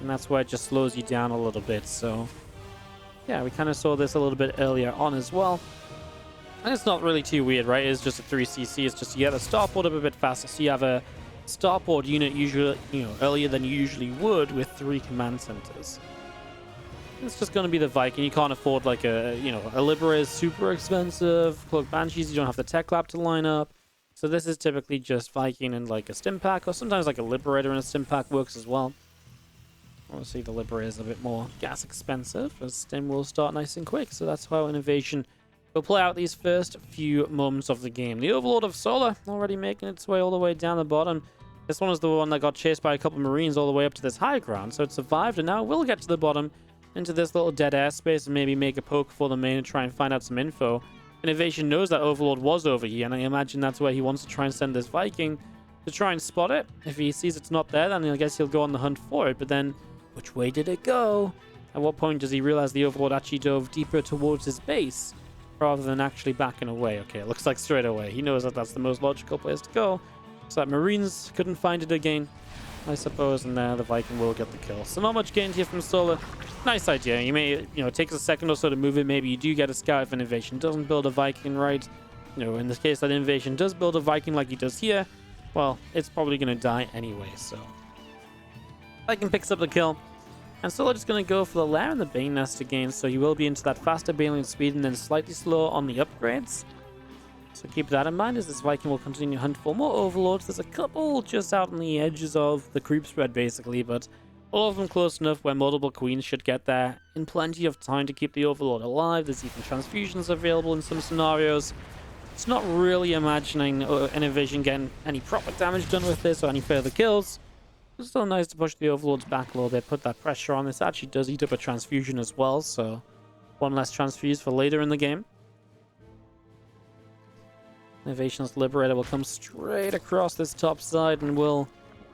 and that's where it just slows you down a little bit. So yeah, we kind of saw this a little bit earlier on as well. And it's not really too weird, right? It's just a 3cc. It's just you get a starport up a bit faster, so you have a starport unit usually, earlier than you usually would with 3 command centers. It's just going to be the Viking. You can't afford like a Libera is super expensive. Cloak Banshees, you don't have the tech lab to line up. So this is typically just Viking and like a stim pack, or sometimes like a Liberator and a stim pack works as well. Obviously, the Liberator is a bit more gas expensive, as Stim will start nice and quick, so that's how INnoVation will play out these first few moments of the game. The Overlord of Solar already making its way all the way down the bottom. This one is the one that got chased by a couple Marines all the way up to this high ground, so it survived, and now it will get to the bottom into this little dead airspace and maybe make a poke for the main and try and find out some info. INnoVation knows that Overlord was over here, and I imagine that's where he wants to try and send this Viking to try and spot it. If he sees it's not there, then I guess he'll go on the hunt for it, but then which way did it go? At what point does he realize the Overlord actually dove deeper towards his base rather than actually backing away? Okay, it looks like straight away. He knows that that's the most logical place to go. So that Marines couldn't find it again, I suppose, and there the Viking will get the kill. So not much gained here from Solar. Nice idea. You may, it takes a second or so to move it. Maybe you do get a scout if INnoVation doesn't build a Viking right. In this case that INnoVation does build a Viking like he does here, well, it's probably going to die anyway, so Viking picks up the kill. And Solar just going to go for the Lair and the Bane Nest again, so he will be into that faster bailing speed and then slightly slower on the upgrades. So keep that in mind as this Viking will continue to hunt for more Overlords. There's a couple just out on the edges of the creep spread basically, but all of them close enough where multiple Queens should get there in plenty of time to keep the Overlord alive. There's even transfusions available in some scenarios. It's not really imagining INnoVation getting any proper damage done with this or any further kills. It's still nice to push the Overlords back a little bit, put that pressure on. This actually does eat up a transfusion as well, so one less transfuse for later in the game. INnoVation's Liberator will come straight across this top side and will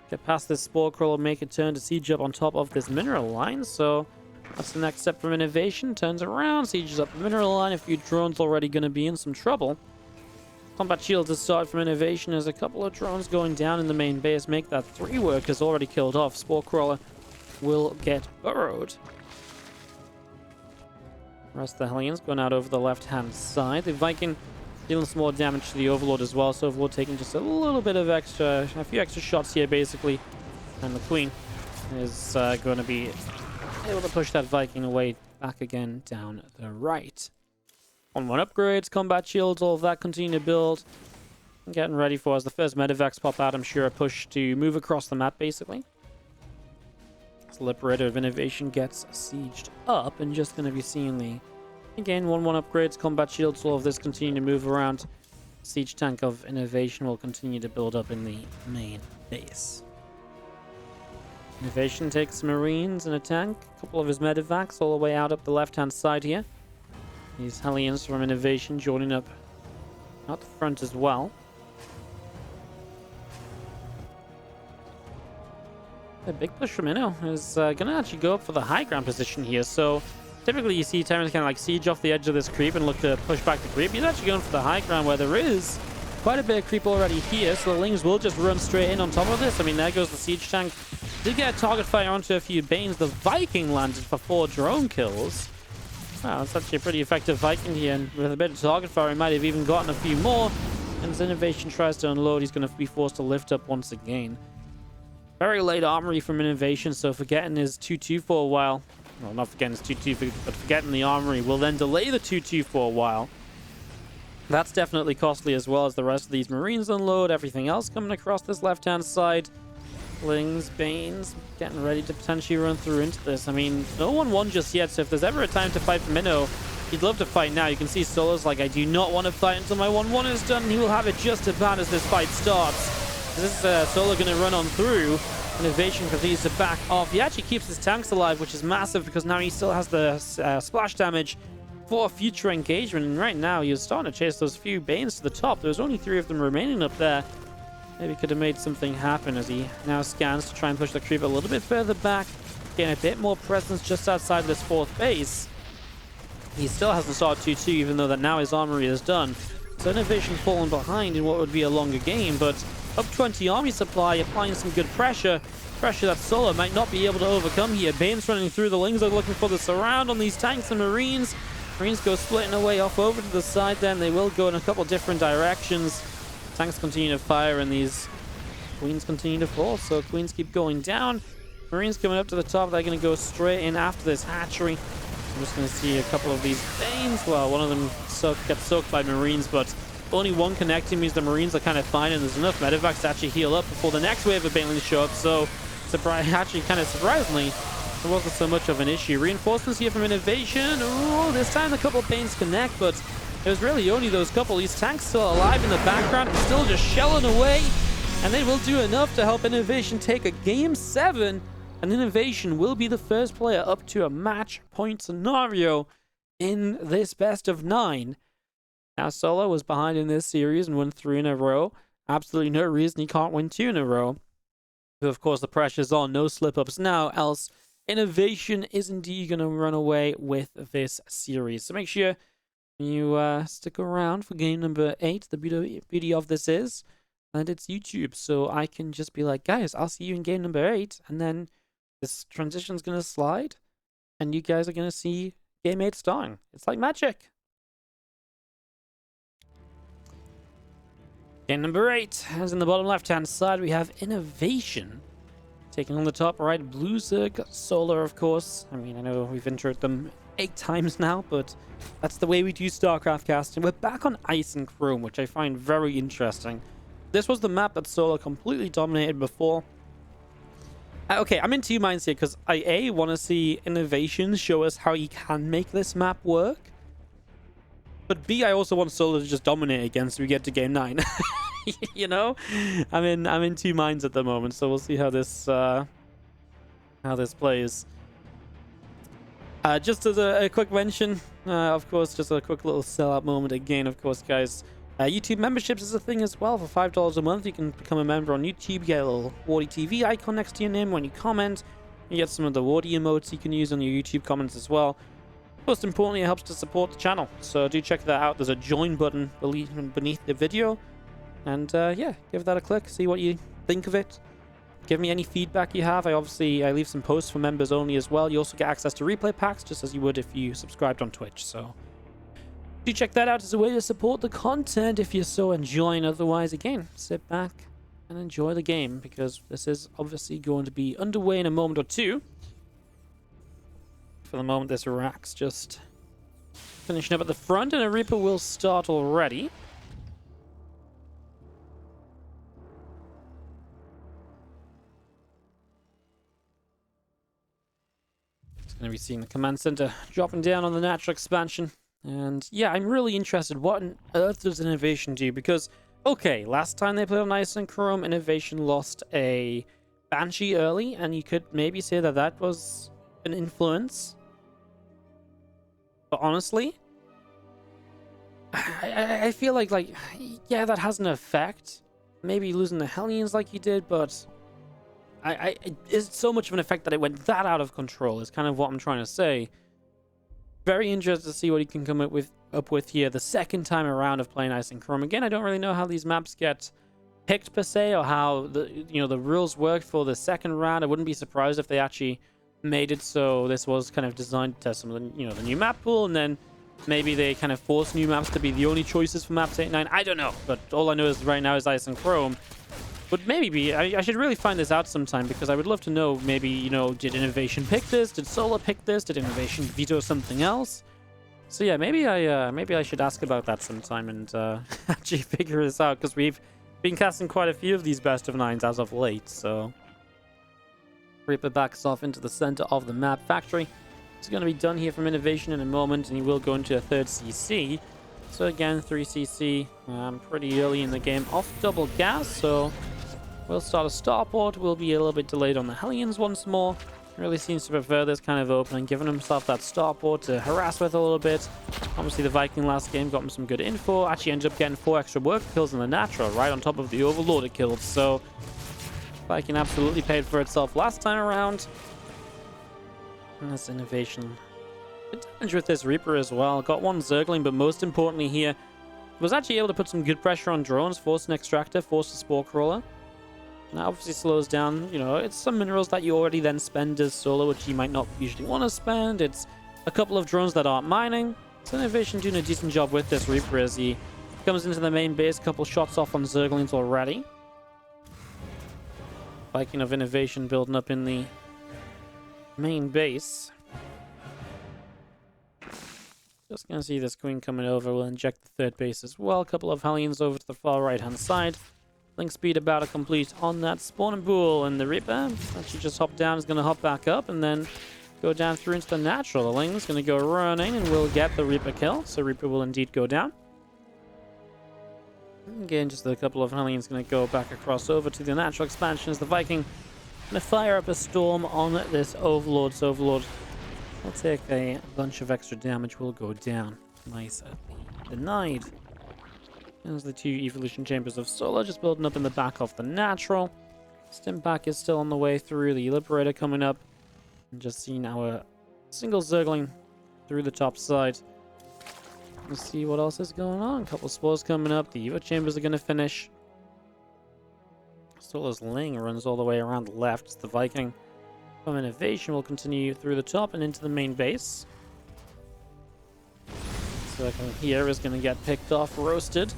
get past this Spore Crawler, make a turn to siege up on top of this mineral line. So that's the next step from INnoVation. Turns around, sieges up the mineral line. A few drones already going to be in some trouble. Combat shields has started from INnoVation. There's a couple of drones going down in the main base. Make that 3 workers already killed off. Spore Crawler will get burrowed. The rest of the Hellions going out over the left-hand side. The Viking dealing some more damage to the Overlord as well. So Overlord taking just a little bit of a few extra shots here basically. And the Queen is going to be able to push that Viking away back again down the right. 1-1 upgrades, combat shields, all of that continue to build. I'm getting ready for, as the first medevacs pop out, I'm sure a push to move across the map, basically. As the Liberator of INnoVation gets sieged up, and just going to be seeing the, again, 1-1 upgrades, combat shields, all of this continue to move around. Siege tank of INnoVation will continue to build up in the main base. INnoVation takes Marines and a tank, a couple of his medevacs all the way out up the left-hand side here. These Hellions from INnoVation joining up out the front as well. A big push from Inno is going to actually go up for the high ground position here. So typically you see Terrans kind of like siege off the edge of this creep and look to push back the creep. He's actually going for the high ground where there is quite a bit of creep already here, so the Lings will just run straight in on top of this. I mean, there goes the siege tank. Did get a target fire onto a few Banes. The Viking landed for 4 drone kills. Wow, that's actually a pretty effective Viking here, and with a bit of target fire, he might have even gotten a few more. And as INnoVation tries to unload, he's going to be forced to lift up once again. Very late armory from INnoVation, so forgetting his 2-2 for a while. Well, not forgetting his 2-2, but forgetting the armory will then delay the 2-2 for a while. That's definitely costly, as well as the rest of these Marines unload. Everything else coming across this left-hand side. Lings, Banes, getting ready to potentially run through into this. I mean, no one won just yet, so if there's ever a time to fight for Minnow, he'd love to fight now. You can see Solo's like, I do not want to fight until my 1-1 is done. He will have it just about as this fight starts. This is Solo going to run on through. INnoVation continues to back off. He actually keeps his tanks alive, which is massive, because now he still has the splash damage for future engagement. And right now, he's starting to chase those few Banes to the top. There's only 3 of them remaining up there. Maybe could have made something happen as he now scans to try and push the creep a little bit further back. Getting a bit more presence just outside this 4th base. He still hasn't started 2-2, even though that now his armory is done. So INnoVation falling behind in what would be a longer game, but up 20 army supply, applying some good pressure. Pressure that Solo might not be able to overcome here. Bane's running through. The Lings are looking for the surround on these tanks and Marines. Marines go splitting away off over to the side then. They will go in a couple different directions. Tanks continue to fire and these Queens continue to fall. So Queens keep going down. Marines coming up to the top. They're going to go straight in after this hatchery. I'm just going to see a couple of these Banes. Well, one of them gets soaked by Marines, but only one connecting means the Marines are kind of fine, and there's enough medevacs to actually heal up before the next wave of Banelings show up. So, actually, kind of surprisingly, it wasn't so much of an issue. Reinforcements here from INnoVation. Oh, this time a couple of Banes connect, but it was really only those couple. These tanks still alive in the background and still just shelling away, and they will do enough to help INnoVation take a Game 7. And INnoVation will be the first player up to a match point scenario in this best of 9. Now, Solo was behind in this series and won 3 in a row. Absolutely no reason he can't win 2 in a row. But of course, the pressure's on. No slip-ups now, else INnoVation is indeed going to run away with this series. So make sure you stick around for game number 8. The beauty of this is, and it's YouTube, so I can just be like, guys, I'll see you in game number 8, and then this transition's going to slide, and you guys are going to see game 8 starting. It's like magic. Game number 8, as in the bottom left-hand side, we have INnoVation taking on the top right, Blue Zerg, Solar, of course. I mean, I know we've introed them 8 times now, but that's the way we do StarCraft casting. We're back on Ice and Chrome, which I find very interesting. This was the map that Solar completely dominated before. Okay, I'm in 2 minds here, because I, A, want to see INnoVation show us how he can make this map work. But B, I also want Solar to just dominate again so we get to game 9. You know? I'm in 2 minds at the moment, so we'll see how this plays. Just as a quick mention, of course, just a quick little sellout moment again, of course, guys. YouTube memberships is a thing as well. For $5 a month, you can become a member on YouTube. You get a little WardiTV icon next to your name when you comment. You get some of the Wardi emotes you can use on your YouTube comments as well. Most importantly, it helps to support the channel, so do check that out. There's a join button beneath the video, and yeah, give that a click, see what you think of it. Give me any feedback you have. I leave some posts for members only as well. You also get access to replay packs, just as you would if you subscribed on Twitch, so do check that out as a way to support the content if you're so enjoying. Otherwise, again, sit back and enjoy the game, because this is obviously going to be underway in a moment or two. For the moment, this rack's just finishing up at the front, and a Reaper will start already. It's going to be seeing the command center dropping down on the natural expansion. And yeah, I'm really interested. What on earth does INnoVation do? Because, okay, last time they played on Ice and Chrome, INnoVation lost a Banshee early, and you could maybe say that that was an influence. But honestly, I feel like, yeah, that has an effect. Maybe losing the Hellions like you did, but it's so much of an effect that it went that out of control is kind of what I'm trying to say. Very interested to see what he can come up with up with here the second time around of playing Ice and Chrome. Again, I don't really know how these maps get picked per se, or how the rules work for the second round. I wouldn't be surprised if they actually made it so this was kind of designed to test some of the the new map pool, and then maybe they kind of force new maps to be the only choices for maps 8 and 9. I don't know, but all I know is right now is Ice and Chrome. But maybe I should really find this out sometime, because I would love to know, maybe, did INnoVation pick this? Did Solar pick this? Did INnoVation veto something else? So yeah, maybe I should ask about that sometime and actually figure this out, because we've been casting quite a few of these best of 9s as of late. So Reaper backs off into the center of the map. Factory is going to be done here from INnoVation in a moment, and he will go into a third CC. So again, 3cc pretty early in the game off double gas, so we'll start a starport. We'll be a little bit delayed on the Hellions once more. Really seems to prefer this kind of opening, giving himself that starport to harass with a little bit. Obviously, the Viking last game got him some good info. Actually ended up getting 4 extra work kills in the natural, right on top of the Overlord it killed. So Viking absolutely paid for itself last time around. And that's INnoVation. Good damage with this Reaper as well. Got one Zergling, but most importantly here, was actually able to put some good pressure on drones, force an Extractor, force a Spore Crawler. That obviously slows down, it's some minerals that you already then spend as solo, which you might not usually want to spend. It's a couple of drones that aren't mining. So INnoVation doing a decent job with this Reaper as he comes into the main base. Couple shots off on Zerglings already. Viking of INnoVation building up in the main base. Just gonna see this Queen coming over. We'll inject the third base as well. A couple of Hellions over to the far right hand side. Link speed about to complete on that spawn and pool, and the Reaper actually just hopped down, is going to hop back up and then go down through into the natural. The Ling's going to go running and will get the Reaper kill, so Reaper will indeed go down. Again, just a couple of Hellions going to go back across over to the natural expansion as the Viking going to fire up a storm on this Overlord. So Overlord will take a bunch of extra damage, will go down. Nice. Denied. There's the 2 evolution chambers of Solar just building up in the back of the natural. Stimpak is still on the way through. The Liberator coming up. And just seeing our single Zergling through the top side. Let's see what else is going on. A couple spores coming up. The Evo chambers are going to finish. Solar's Ling runs all the way around the left. It's the Viking from INnoVation will continue through the top and into the main base. Zergling here is going to get picked off, roasted.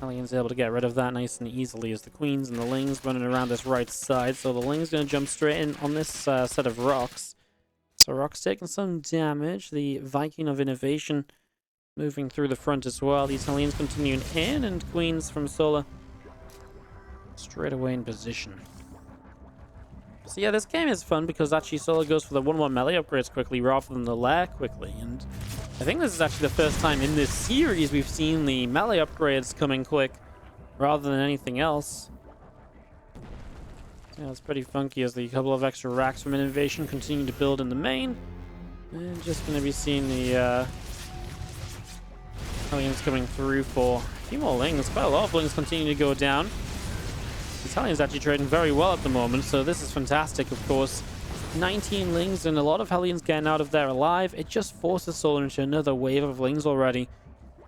Hellions able to get rid of that nice and easily as the Queens and the Lings running around this right side. So the Ling's going to jump straight in on this set of rocks. So rocks taking some damage. The Viking of INnoVation moving through the front as well. These Hellions continuing in, and Queens from Solar straight away in position. So yeah, this game is fun because actually Solar goes for the 1-1 melee upgrades quickly rather than the lair quickly. And I think this is actually the first time in this series we've seen the melee upgrades coming quick rather than anything else. Yeah, it's pretty funky as the couple of extra racks from INnoVation continue to build in the main. And just going to be seeing the Hellions coming through for a few more Lings. Quite a lot of Lings continue to go down. Italian's actually trading very well at the moment, so this is fantastic, of course. 19 Lings and a lot of Hellions getting out of there alive. It just forces Solar into another wave of Lings already.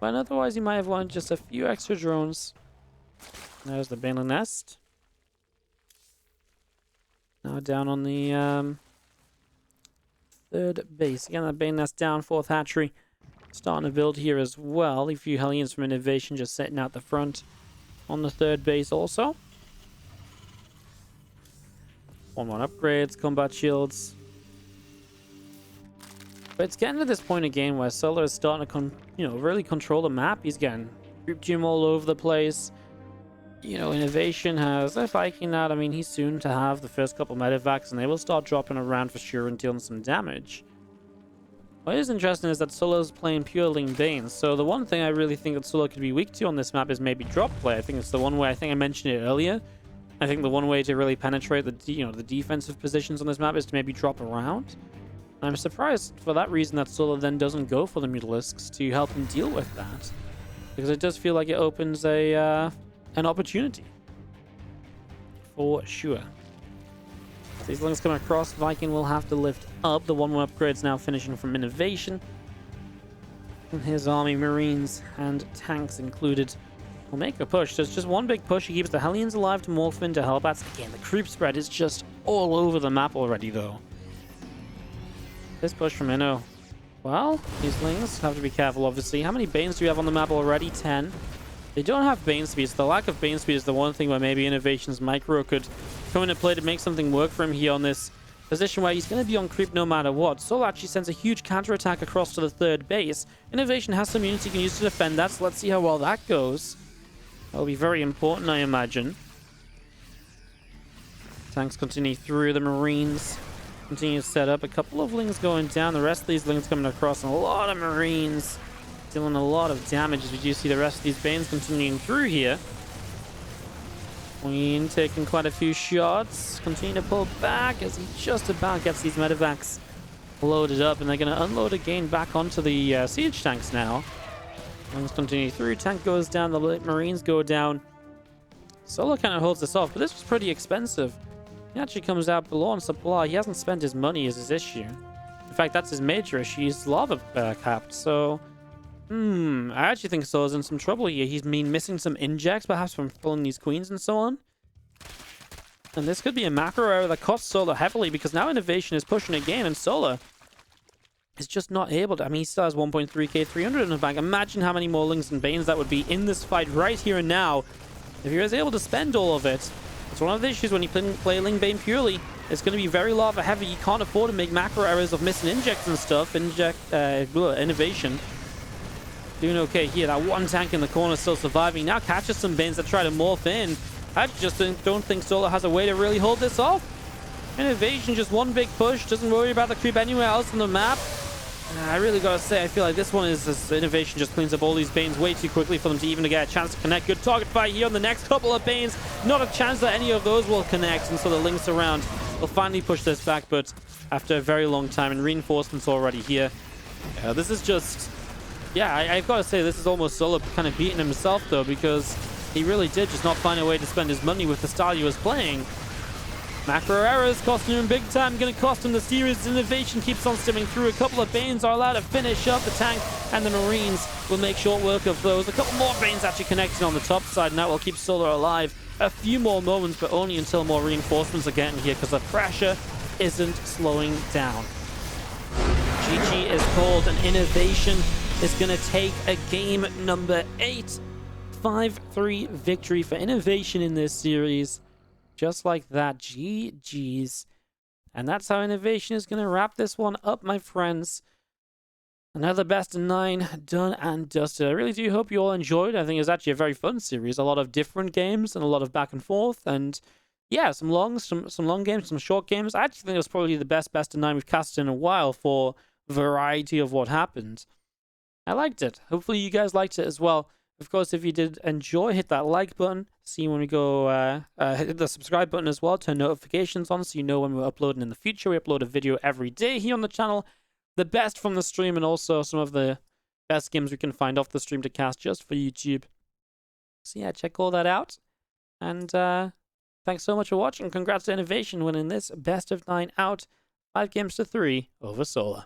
But otherwise, he might have wanted just a few extra drones. There's the Banelin Nest. Now down on the third base. Again, that Banelin Nest down, 4th hatchery. Starting to build here as well. A few Hellions from INnoVation just setting out the front on the third base also. 1-1 upgrades, combat shields. But it's getting to this point again where Solar is starting to really control the map. He's getting Group Gym all over the place. INnoVation has a Viking out. I mean, he's soon to have the first couple medevacs, and they will start dropping around for sure and dealing some damage. What is interesting is that Solar's playing pure Ling Bane. So the one thing I really think that Solar could be weak to on this map is maybe drop play. I think it's the one way. I think I mentioned it earlier. I think the one way to really penetrate the defensive positions on this map is to maybe drop around. And I'm surprised for that reason that Solar then doesn't go for the Mutalisks to help him deal with that, because it does feel like it opens an opportunity for sure. These Lings come across. Viking will have to lift up. The 1-1 upgrade's now finishing from INnoVation. His army, marines, and tanks included, will make a push. There's just one big push. He keeps the Hellions alive to morph into Hellbats. Again, the creep spread is just all over the map already, though. This push from Inno. Well, these Lings have to be careful, obviously. How many Banes do we have on the map already? 10. They don't have Bane speed, so the lack of Bane speed is the one thing where maybe INnoVation's micro could come into play to make something work for him here on this position where he's going to be on creep no matter what. Soul actually sends a huge counterattack across to the third base. INnoVation has some units he can use to defend that, so let's see how well that goes. That'll be very important, I imagine. Tanks continue through. The Marines continue to set up. A couple of Lings going down. The rest of these Lings coming across, and a lot of Marines dealing a lot of damage as we do see the rest of these Banes continuing through here. Queen taking quite a few shots. Continue to pull back as he just about gets these medevacs loaded up, and they're going to unload again back onto the siege tanks now. Lings continue through. Tank goes down. The Marines go down. Solo kind of holds this off, but this was pretty expensive. He actually comes out below on supply. He hasn't spent his money is his issue. In fact, that's his major issue. He's lava capped, so... I actually think Solo's in some trouble here. He's been missing some injects, perhaps from pulling these queens and so on. And this could be a macro error that costs Solo heavily, because now INnoVation is pushing again, and Solo is just not able to. I mean, he still has 1.3k, 300 in the bank. Imagine how many more Lings and Banes that would be in this fight right here and now. If he was able to spend all of it, it's one of the issues when you play Ling Bane purely. It's going to be very lava heavy. You can't afford to make macro errors of missing injects and stuff. INnoVation doing okay here. That one tank in the corner still surviving. Now catches some Banes that try to morph in. I just don't think Solo has a way to really hold this off. INnoVation, just one big push. Doesn't worry about the creep anywhere else on the map. I really gotta say, I feel like this one is INnoVation just cleans up all these Banes way too quickly for them to even get a chance to connect. Good target fight here on the next couple of Banes. Not a chance that any of those will connect, and so the Lings around will finally push this back, but after a very long time, and reinforcements already here. This is just... Yeah, I've got to say, this is almost Solo kind of beating himself, though, because he really did just not find a way to spend his money with the style he was playing. Macro errors costing him big time, going to cost him the series. INnoVation keeps on stimming through. A couple of Banes are allowed to finish up. The tank and the Marines will make short work of those. A couple more Banes actually connected on the top side, and that will keep Solo alive a few more moments, but only until more reinforcements are getting here, because the pressure isn't slowing down. GG is called, and INnoVation is going to take a game number 8. 5-3 victory for INnoVation in this series. Just like that. GG's. And that's how INnoVation is going to wrap this one up, my friends. Another best of 9 done and dusted. I really do hope you all enjoyed. I think it was actually a very fun series. A lot of different games and a lot of back and forth. And yeah, some long games, some short games. I actually think it was probably the best of 9 we've casted in a while for variety of what happened. I liked it. Hopefully you guys liked it as well. Of course, if you did enjoy, hit that like button. See when we go, hit the subscribe button as well. Turn notifications on so you know when we're uploading in the future. We upload a video every day here on the channel. The best from the stream, and also some of the best games we can find off the stream to cast just for YouTube. So yeah, check all that out. And thanks so much for watching. Congrats to INnoVation winning this best of 9 out. 5 games to 3 over Solar.